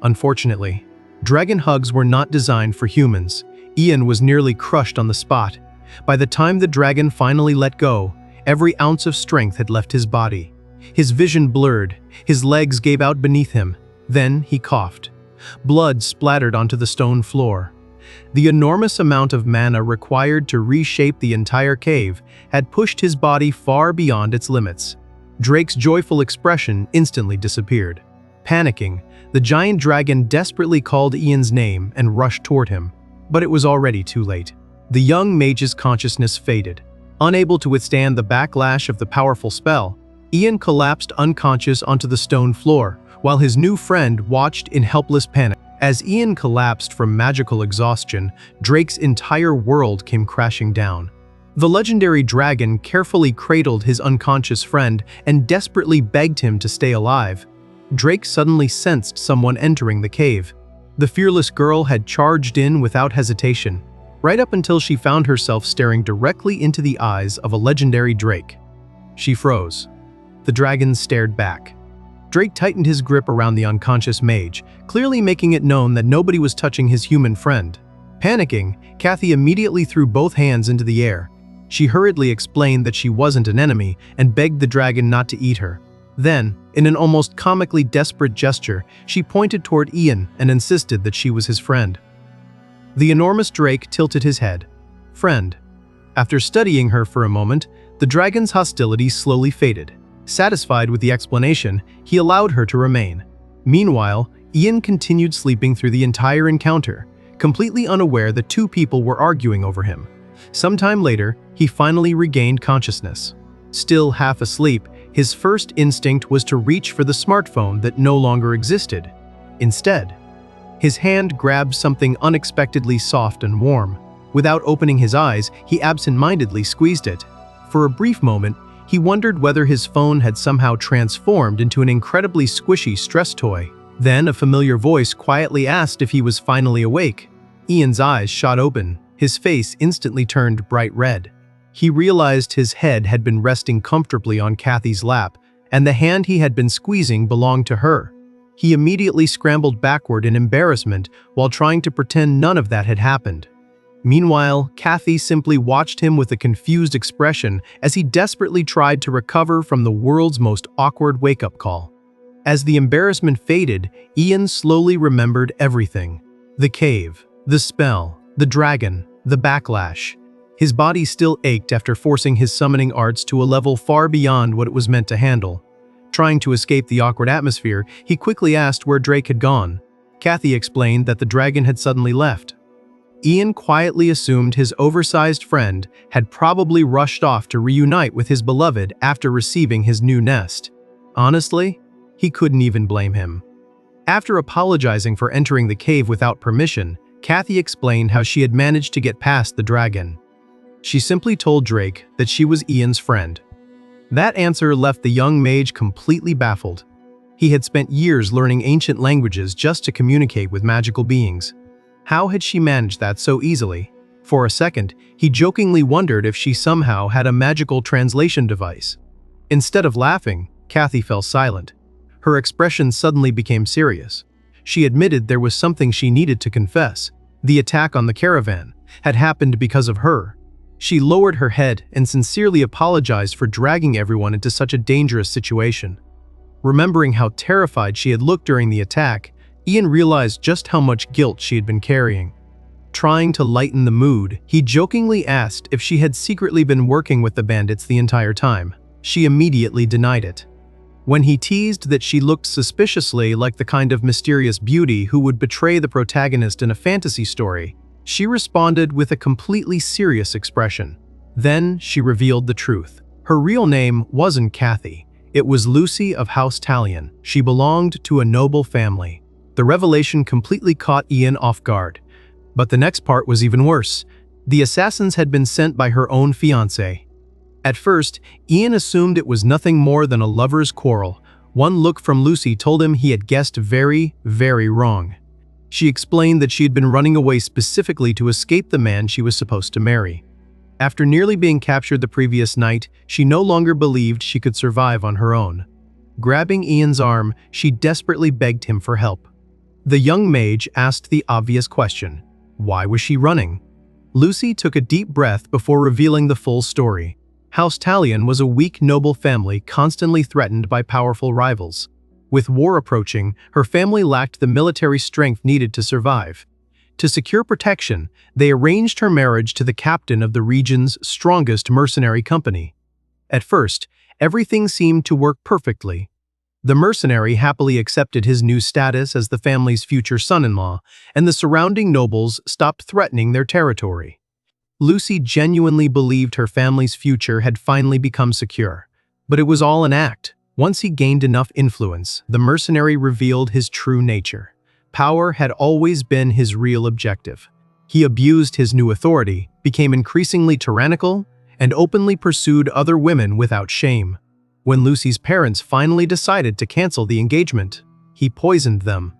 Unfortunately, dragon hugs were not designed for humans. Ian was nearly crushed on the spot. By the time the dragon finally let go, every ounce of strength had left his body. His vision blurred, his legs gave out beneath him. Then he coughed. Blood splattered onto the stone floor. The enormous amount of mana required to reshape the entire cave had pushed his body far beyond its limits. Drake's joyful expression instantly disappeared. Panicking, the giant dragon desperately called Ian's name and rushed toward him. But it was already too late. The young mage's consciousness faded. Unable to withstand the backlash of the powerful spell, Ian collapsed unconscious onto the stone floor, while his new friend watched in helpless panic. As Ian collapsed from magical exhaustion, Drake's entire world came crashing down. The legendary dragon carefully cradled his unconscious friend and desperately begged him to stay alive. Drake suddenly sensed someone entering the cave. The fearless girl had charged in without hesitation, right up until she found herself staring directly into the eyes of a legendary Drake. She froze. The dragon stared back. Drake tightened his grip around the unconscious mage, clearly making it known that nobody was touching his human friend. Panicking, Kathy immediately threw both hands into the air. She hurriedly explained that she wasn't an enemy and begged the dragon not to eat her. Then, in an almost comically desperate gesture, she pointed toward Ian and insisted that she was his friend. The enormous Drake tilted his head. Friend. After studying her for a moment, the dragon's hostility slowly faded. Satisfied with the explanation, he allowed her to remain. Meanwhile, Ian continued sleeping through the entire encounter, completely unaware that two people were arguing over him. Sometime later, he finally regained consciousness. Still half asleep, his first instinct was to reach for the smartphone that no longer existed. Instead, his hand grabbed something unexpectedly soft and warm. Without opening his eyes, he absent-mindedly squeezed it. For a brief moment, he wondered whether his phone had somehow transformed into an incredibly squishy stress toy. Then a familiar voice quietly asked if he was finally awake. Ian's eyes shot open. His face instantly turned bright red. He realized his head had been resting comfortably on Kathy's lap, and the hand he had been squeezing belonged to her. He immediately scrambled backward in embarrassment while trying to pretend none of that had happened. Meanwhile, Kathy simply watched him with a confused expression as he desperately tried to recover from the world's most awkward wake-up call. As the embarrassment faded, Ian slowly remembered everything. The cave, the spell, the dragon, the backlash. His body still ached after forcing his summoning arts to a level far beyond what it was meant to handle. Trying to escape the awkward atmosphere, he quickly asked where Drake had gone. Kathy explained that the dragon had suddenly left. Ian quietly assumed his oversized friend had probably rushed off to reunite with his beloved after receiving his new nest. Honestly, he couldn't even blame him. After apologizing for entering the cave without permission, Kathy explained how she had managed to get past the dragon. She simply told Drake that she was Ian's friend. That answer left the young mage completely baffled. He had spent years learning ancient languages just to communicate with magical beings. How had she managed that so easily? For a second, he jokingly wondered if she somehow had a magical translation device. Instead of laughing, Kathy fell silent. Her expression suddenly became serious. She admitted there was something she needed to confess. The attack on the caravan had happened because of her. She lowered her head and sincerely apologized for dragging everyone into such a dangerous situation. Remembering how terrified she had looked during the attack, Ian realized just how much guilt she had been carrying. Trying to lighten the mood, he jokingly asked if she had secretly been working with the bandits the entire time. She immediately denied it. When he teased that she looked suspiciously like the kind of mysterious beauty who would betray the protagonist in a fantasy story, she responded with a completely serious expression. Then she revealed the truth. Her real name wasn't Kathy. It was Lucy of House Talion. She belonged to a noble family. The revelation completely caught Ian off guard. But the next part was even worse. The assassins had been sent by her own fiancé. At first, Ian assumed it was nothing more than a lover's quarrel. One look from Lucy told him he had guessed very, very wrong. She explained that she had been running away specifically to escape the man she was supposed to marry. After nearly being captured the previous night, she no longer believed she could survive on her own. Grabbing Ian's arm, she desperately begged him for help. The young mage asked the obvious question: why was she running? Lucy took a deep breath before revealing the full story. House Talion was a weak, noble family constantly threatened by powerful rivals. With war approaching, her family lacked the military strength needed to survive. To secure protection, they arranged her marriage to the captain of the region's strongest mercenary company. At first, everything seemed to work perfectly. The mercenary happily accepted his new status as the family's future son-in-law, and the surrounding nobles stopped threatening their territory. Lucy genuinely believed her family's future had finally become secure. But it was all an act. Once he gained enough influence, the mercenary revealed his true nature. Power had always been his real objective. He abused his new authority, became increasingly tyrannical, and openly pursued other women without shame. When Lucy's parents finally decided to cancel the engagement, he poisoned them.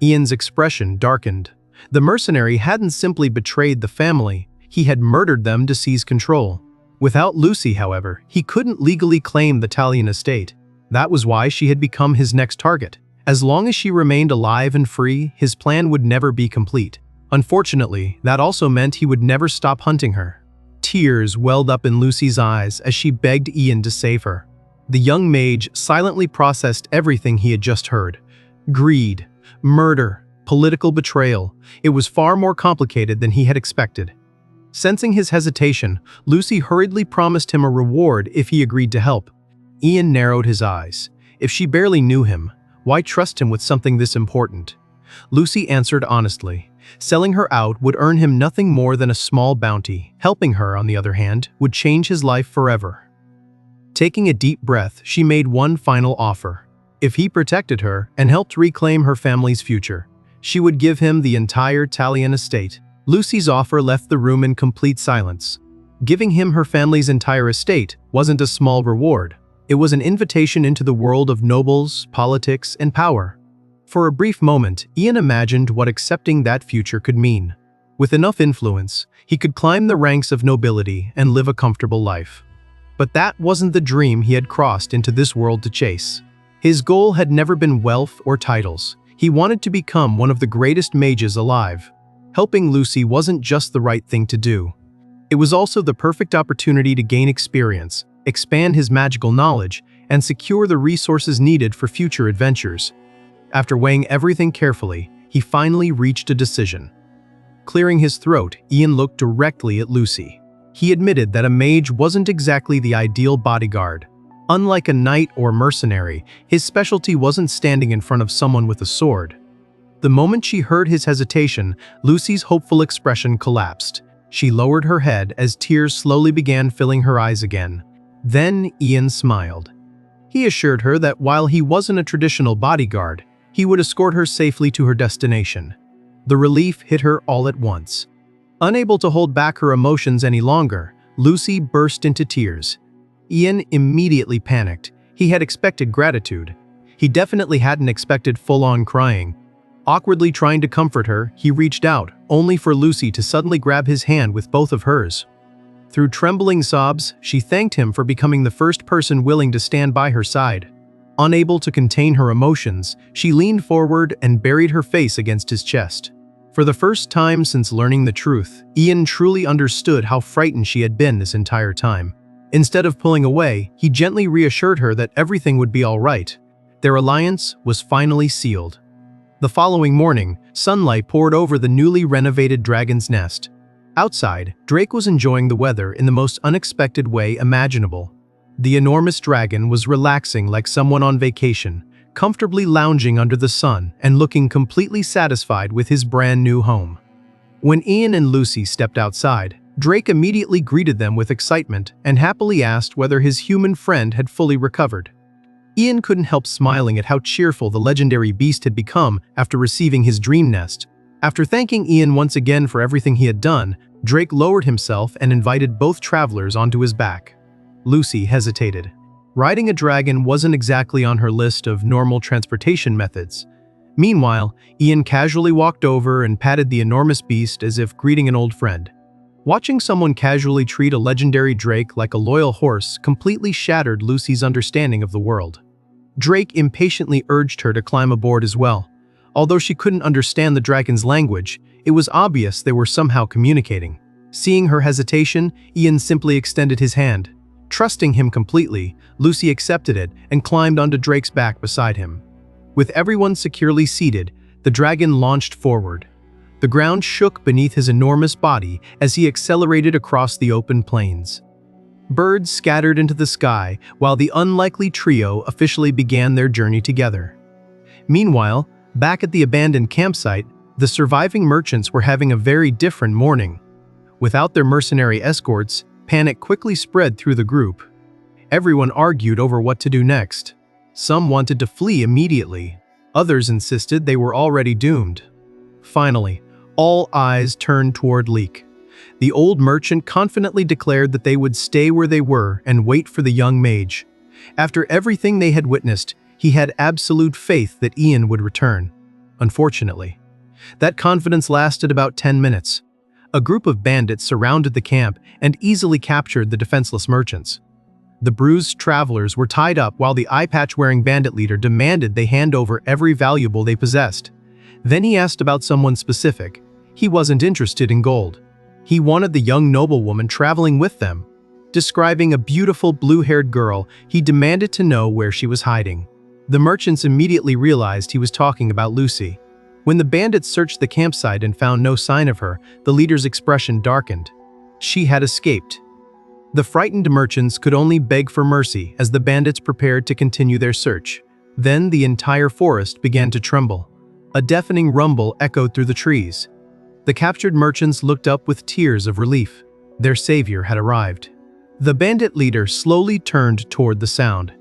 Ian's expression darkened. The mercenary hadn't simply betrayed the family, he had murdered them to seize control. Without Lucy, however, he couldn't legally claim the Talion estate. That was why she had become his next target. As long as she remained alive and free, his plan would never be complete. Unfortunately, that also meant he would never stop hunting her. Tears welled up in Lucy's eyes as she begged Ian to save her. The young mage silently processed everything he had just heard. Greed, murder, political betrayal. It was far more complicated than he had expected. Sensing his hesitation, Lucy hurriedly promised him a reward if he agreed to help. Ian narrowed his eyes. If she barely knew him, why trust him with something this important? Lucy answered honestly. Selling her out would earn him nothing more than a small bounty. Helping her, on the other hand, would change his life forever. Taking a deep breath, she made one final offer. If he protected her and helped reclaim her family's future, she would give him the entire Talion estate. Lucy's offer left the room in complete silence. Giving him her family's entire estate wasn't a small reward. It was an invitation into the world of nobles, politics, and power. For a brief moment, Ian imagined what accepting that future could mean. With enough influence, he could climb the ranks of nobility and live a comfortable life. But that wasn't the dream he had crossed into this world to chase. His goal had never been wealth or titles. He wanted to become one of the greatest mages alive. Helping Lucy wasn't just the right thing to do. It was also the perfect opportunity to gain experience, expand his magical knowledge, and secure the resources needed for future adventures. After weighing everything carefully, he finally reached a decision. Clearing his throat, Ian looked directly at Lucy. He admitted that a mage wasn't exactly the ideal bodyguard. Unlike a knight or mercenary, his specialty wasn't standing in front of someone with a sword. The moment she heard his hesitation, Lucy's hopeful expression collapsed. She lowered her head as tears slowly began filling her eyes again. Then Ian smiled. He assured her that while he wasn't a traditional bodyguard, he would escort her safely to her destination. The relief hit her all at once. Unable to hold back her emotions any longer, Lucy burst into tears. Ian immediately panicked. He had expected gratitude. He definitely hadn't expected full-on crying. Awkwardly trying to comfort her, he reached out, only for Lucy to suddenly grab his hand with both of hers. Through trembling sobs, she thanked him for becoming the first person willing to stand by her side. Unable to contain her emotions, she leaned forward and buried her face against his chest. For the first time since learning the truth, Ian truly understood how frightened she had been this entire time. Instead of pulling away, he gently reassured her that everything would be all right. Their alliance was finally sealed. The following morning, sunlight poured over the newly renovated dragon's nest. Outside, Drake was enjoying the weather in the most unexpected way imaginable. The enormous dragon was relaxing like someone on vacation, comfortably lounging under the sun and looking completely satisfied with his brand new home. When Ian and Lucy stepped outside, Drake immediately greeted them with excitement and happily asked whether his human friend had fully recovered. Ian couldn't help smiling at how cheerful the legendary beast had become after receiving his dream nest. After thanking Ian once again for everything he had done, Drake lowered himself and invited both travelers onto his back. Lucy hesitated. Riding a dragon wasn't exactly on her list of normal transportation methods. Meanwhile, Ian casually walked over and patted the enormous beast as if greeting an old friend. Watching someone casually treat a legendary drake like a loyal horse completely shattered Lucy's understanding of the world. Drake impatiently urged her to climb aboard as well. Although she couldn't understand the dragon's language, it was obvious they were somehow communicating. Seeing her hesitation, Ian simply extended his hand. Trusting him completely, Lucy accepted it and climbed onto Drake's back beside him. With everyone securely seated, the dragon launched forward. The ground shook beneath his enormous body as he accelerated across the open plains. Birds scattered into the sky while the unlikely trio officially began their journey together. Meanwhile, back at the abandoned campsite, the surviving merchants were having a very different morning. Without their mercenary escorts, panic quickly spread through the group. Everyone argued over what to do next. Some wanted to flee immediately. Others insisted they were already doomed. Finally, all eyes turned toward Leek. The old merchant confidently declared that they would stay where they were and wait for the young mage. After everything they had witnessed, he had absolute faith that Ian would return. Unfortunately, that confidence lasted about 10 minutes. A group of bandits surrounded the camp and easily captured the defenseless merchants. The bruised travelers were tied up while the eye-patch-wearing bandit leader demanded they hand over every valuable they possessed. Then he asked about someone specific. He wasn't interested in gold. He wanted the young noblewoman traveling with them. Describing a beautiful blue-haired girl, he demanded to know where she was hiding. The merchants immediately realized he was talking about Lucy. When the bandits searched the campsite and found no sign of her, the leader's expression darkened. She had escaped. The frightened merchants could only beg for mercy as the bandits prepared to continue their search. Then the entire forest began to tremble. A deafening rumble echoed through the trees. The captured merchants looked up with tears of relief. Their savior had arrived. The bandit leader slowly turned toward the sound.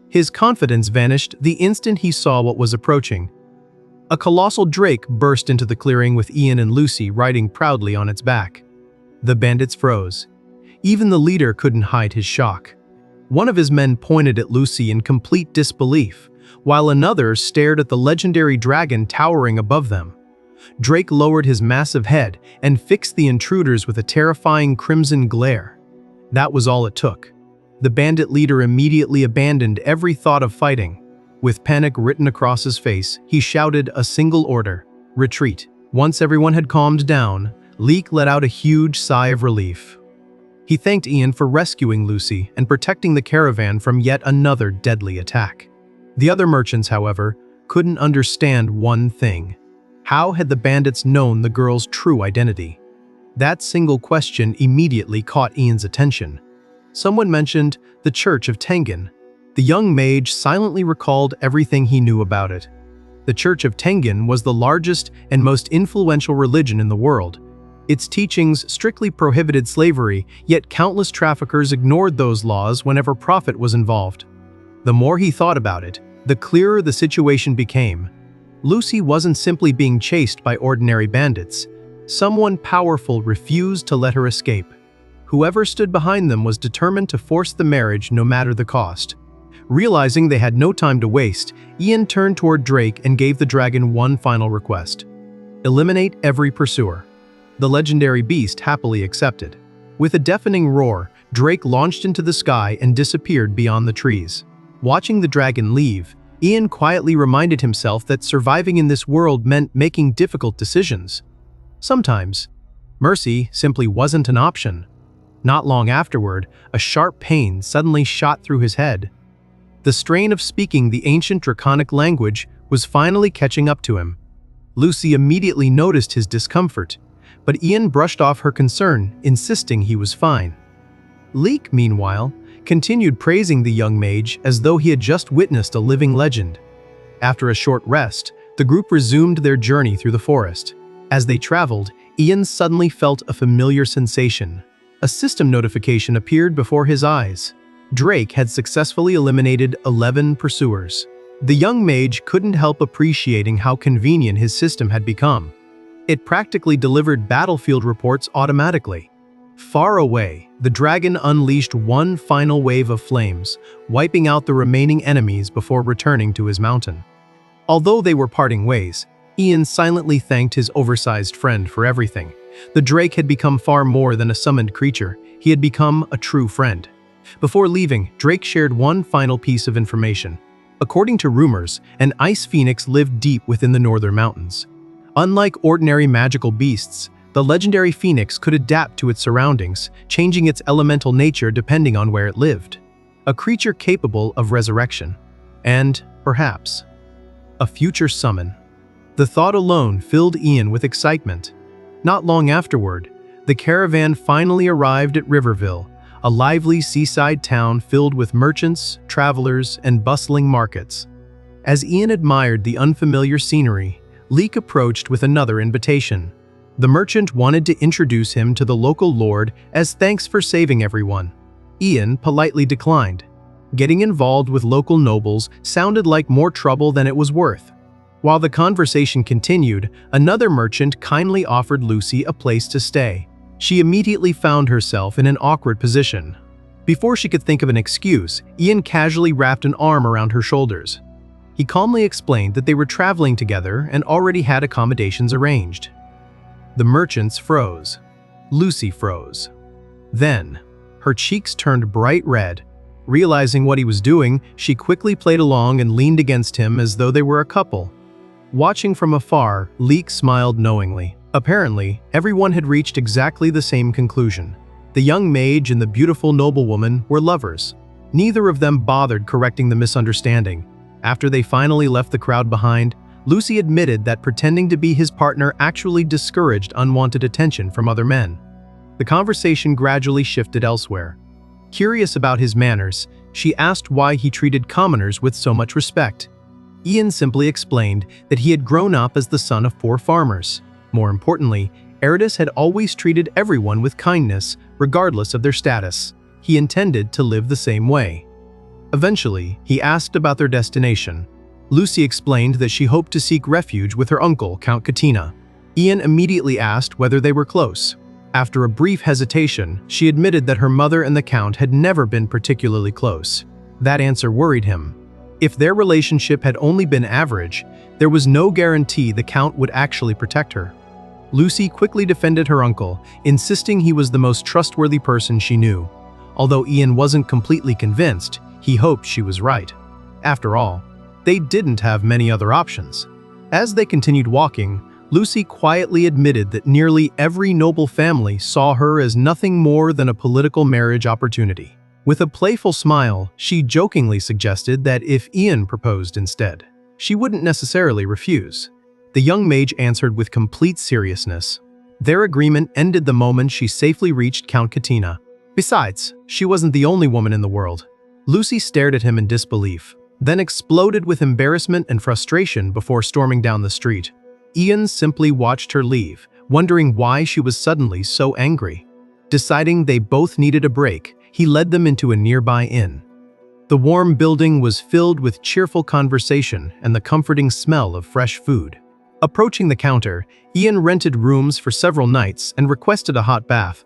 His confidence vanished the instant he saw what was approaching. A colossal drake burst into the clearing with Ian and Lucy riding proudly on its back. The bandits froze. Even the leader couldn't hide his shock. One of his men pointed at Lucy in complete disbelief, while another stared at the legendary dragon towering above them. Drake lowered his massive head and fixed the intruders with a terrifying crimson glare. That was all it took. The bandit leader immediately abandoned every thought of fighting. With panic written across his face, he shouted a single order: retreat. Once everyone had calmed down, Leek let out a huge sigh of relief. He thanked Ian for rescuing Lucy and protecting the caravan from yet another deadly attack. The other merchants, however, couldn't understand one thing. How had the bandits known the girl's true identity? That single question immediately caught Ian's attention. Someone mentioned the Church of Tengen. The young mage silently recalled everything he knew about it. The Church of Tengen was the largest and most influential religion in the world. Its teachings strictly prohibited slavery, yet countless traffickers ignored those laws whenever profit was involved. The more he thought about it, the clearer the situation became. Lucy wasn't simply being chased by ordinary bandits. Someone powerful refused to let her escape. Whoever stood behind them was determined to force the marriage no matter the cost. Realizing they had no time to waste, Ian turned toward Drake and gave the dragon one final request: eliminate every pursuer. The legendary beast happily accepted. With a deafening roar, Drake launched into the sky and disappeared beyond the trees. Watching the dragon leave, Ian quietly reminded himself that surviving in this world meant making difficult decisions. Sometimes, mercy simply wasn't an option. Not long afterward, a sharp pain suddenly shot through his head. The strain of speaking the ancient draconic language was finally catching up to him. Lucy immediately noticed his discomfort, but Ian brushed off her concern, insisting he was fine. Leek, meanwhile, continued praising the young mage as though he had just witnessed a living legend. After a short rest, the group resumed their journey through the forest. As they traveled, Ian suddenly felt a familiar sensation. A system notification appeared before his eyes. Drake had successfully eliminated 11 pursuers. The young mage couldn't help appreciating how convenient his system had become. It practically delivered battlefield reports automatically. Far away, the dragon unleashed one final wave of flames, wiping out the remaining enemies before returning to his mountain. Although they were parting ways, Ian silently thanked his oversized friend for everything. The drake had become far more than a summoned creature. He had become a true friend. Before leaving, Drake shared one final piece of information. According to rumors, an ice phoenix lived deep within the northern mountains. Unlike ordinary magical beasts, the legendary phoenix could adapt to its surroundings, changing its elemental nature depending on where it lived. A creature capable of resurrection. And, perhaps, a future summon. The thought alone filled Ian with excitement. Not long afterward, the caravan finally arrived at Riverville, a lively seaside town filled with merchants, travelers, and bustling markets. As Ian admired the unfamiliar scenery, Leek approached with another invitation. The merchant wanted to introduce him to the local lord as thanks for saving everyone. Ian politely declined. Getting involved with local nobles sounded like more trouble than it was worth. While the conversation continued, another merchant kindly offered Lucy a place to stay. She immediately found herself in an awkward position. Before she could think of an excuse, Ian casually wrapped an arm around her shoulders. He calmly explained that they were traveling together and already had accommodations arranged. The merchants froze. Lucy froze. Then, her cheeks turned bright red. Realizing what he was doing, she quickly played along and leaned against him as though they were a couple. Watching from afar, Leek smiled knowingly. Apparently, everyone had reached exactly the same conclusion. The young mage and the beautiful noblewoman were lovers. Neither of them bothered correcting the misunderstanding. After they finally left the crowd behind, Lucy admitted that pretending to be his partner actually discouraged unwanted attention from other men. The conversation gradually shifted elsewhere. Curious about his manners, she asked why he treated commoners with so much respect. Ian simply explained that he had grown up as the son of poor farmers. More importantly, Eridus had always treated everyone with kindness, regardless of their status. He intended to live the same way. Eventually, he asked about their destination. Lucy explained that she hoped to seek refuge with her uncle, Count Katina. Ian immediately asked whether they were close. After a brief hesitation, she admitted that her mother and the Count had never been particularly close. That answer worried him. If their relationship had only been average, there was no guarantee the Count would actually protect her. Lucy quickly defended her uncle, insisting he was the most trustworthy person she knew. Although Ian wasn't completely convinced, he hoped she was right. After all, they didn't have many other options. As they continued walking, Lucy quietly admitted that nearly every noble family saw her as nothing more than a political marriage opportunity. With a playful smile, she jokingly suggested that if Ian proposed instead, she wouldn't necessarily refuse. The young mage answered with complete seriousness. Their agreement ended the moment she safely reached Count Katina. Besides, she wasn't the only woman in the world. Lucy stared at him in disbelief, then exploded with embarrassment and frustration before storming down the street. Ian simply watched her leave, wondering why she was suddenly so angry. Deciding they both needed a break, he led them into a nearby inn. The warm building was filled with cheerful conversation and the comforting smell of fresh food. Approaching the counter, Ian rented rooms for several nights and requested a hot bath.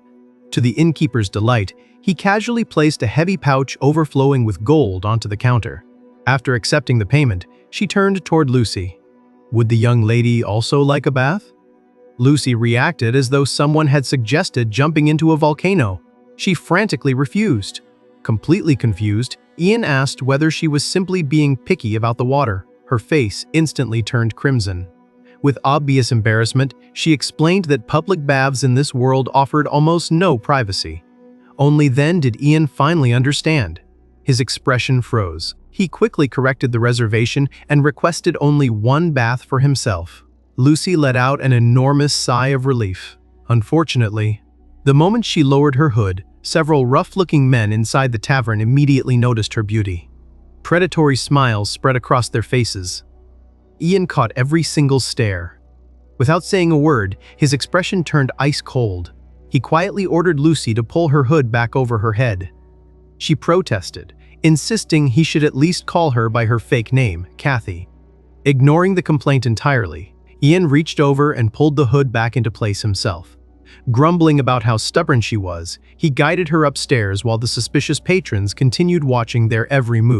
To the innkeeper's delight, he casually placed a heavy pouch overflowing with gold onto the counter. After accepting the payment, she turned toward Lucy. Would the young lady also like a bath? Lucy reacted as though someone had suggested jumping into a volcano. She frantically refused. Completely confused, Ian asked whether she was simply being picky about the water. Her face instantly turned crimson. With obvious embarrassment, she explained that public baths in this world offered almost no privacy. Only then did Ian finally understand. His expression froze. He quickly corrected the reservation and requested only one bath for himself. Lucy let out an enormous sigh of relief. Unfortunately, the moment she lowered her hood, several rough-looking men inside the tavern immediately noticed her beauty. Predatory smiles spread across their faces. Ian caught every single stare. Without saying a word, his expression turned ice cold. He quietly ordered Lucy to pull her hood back over her head. She protested, insisting he should at least call her by her fake name, Kathy. Ignoring the complaint entirely, Ian reached over and pulled the hood back into place himself. Grumbling about how stubborn she was, he guided her upstairs while the suspicious patrons continued watching their every move.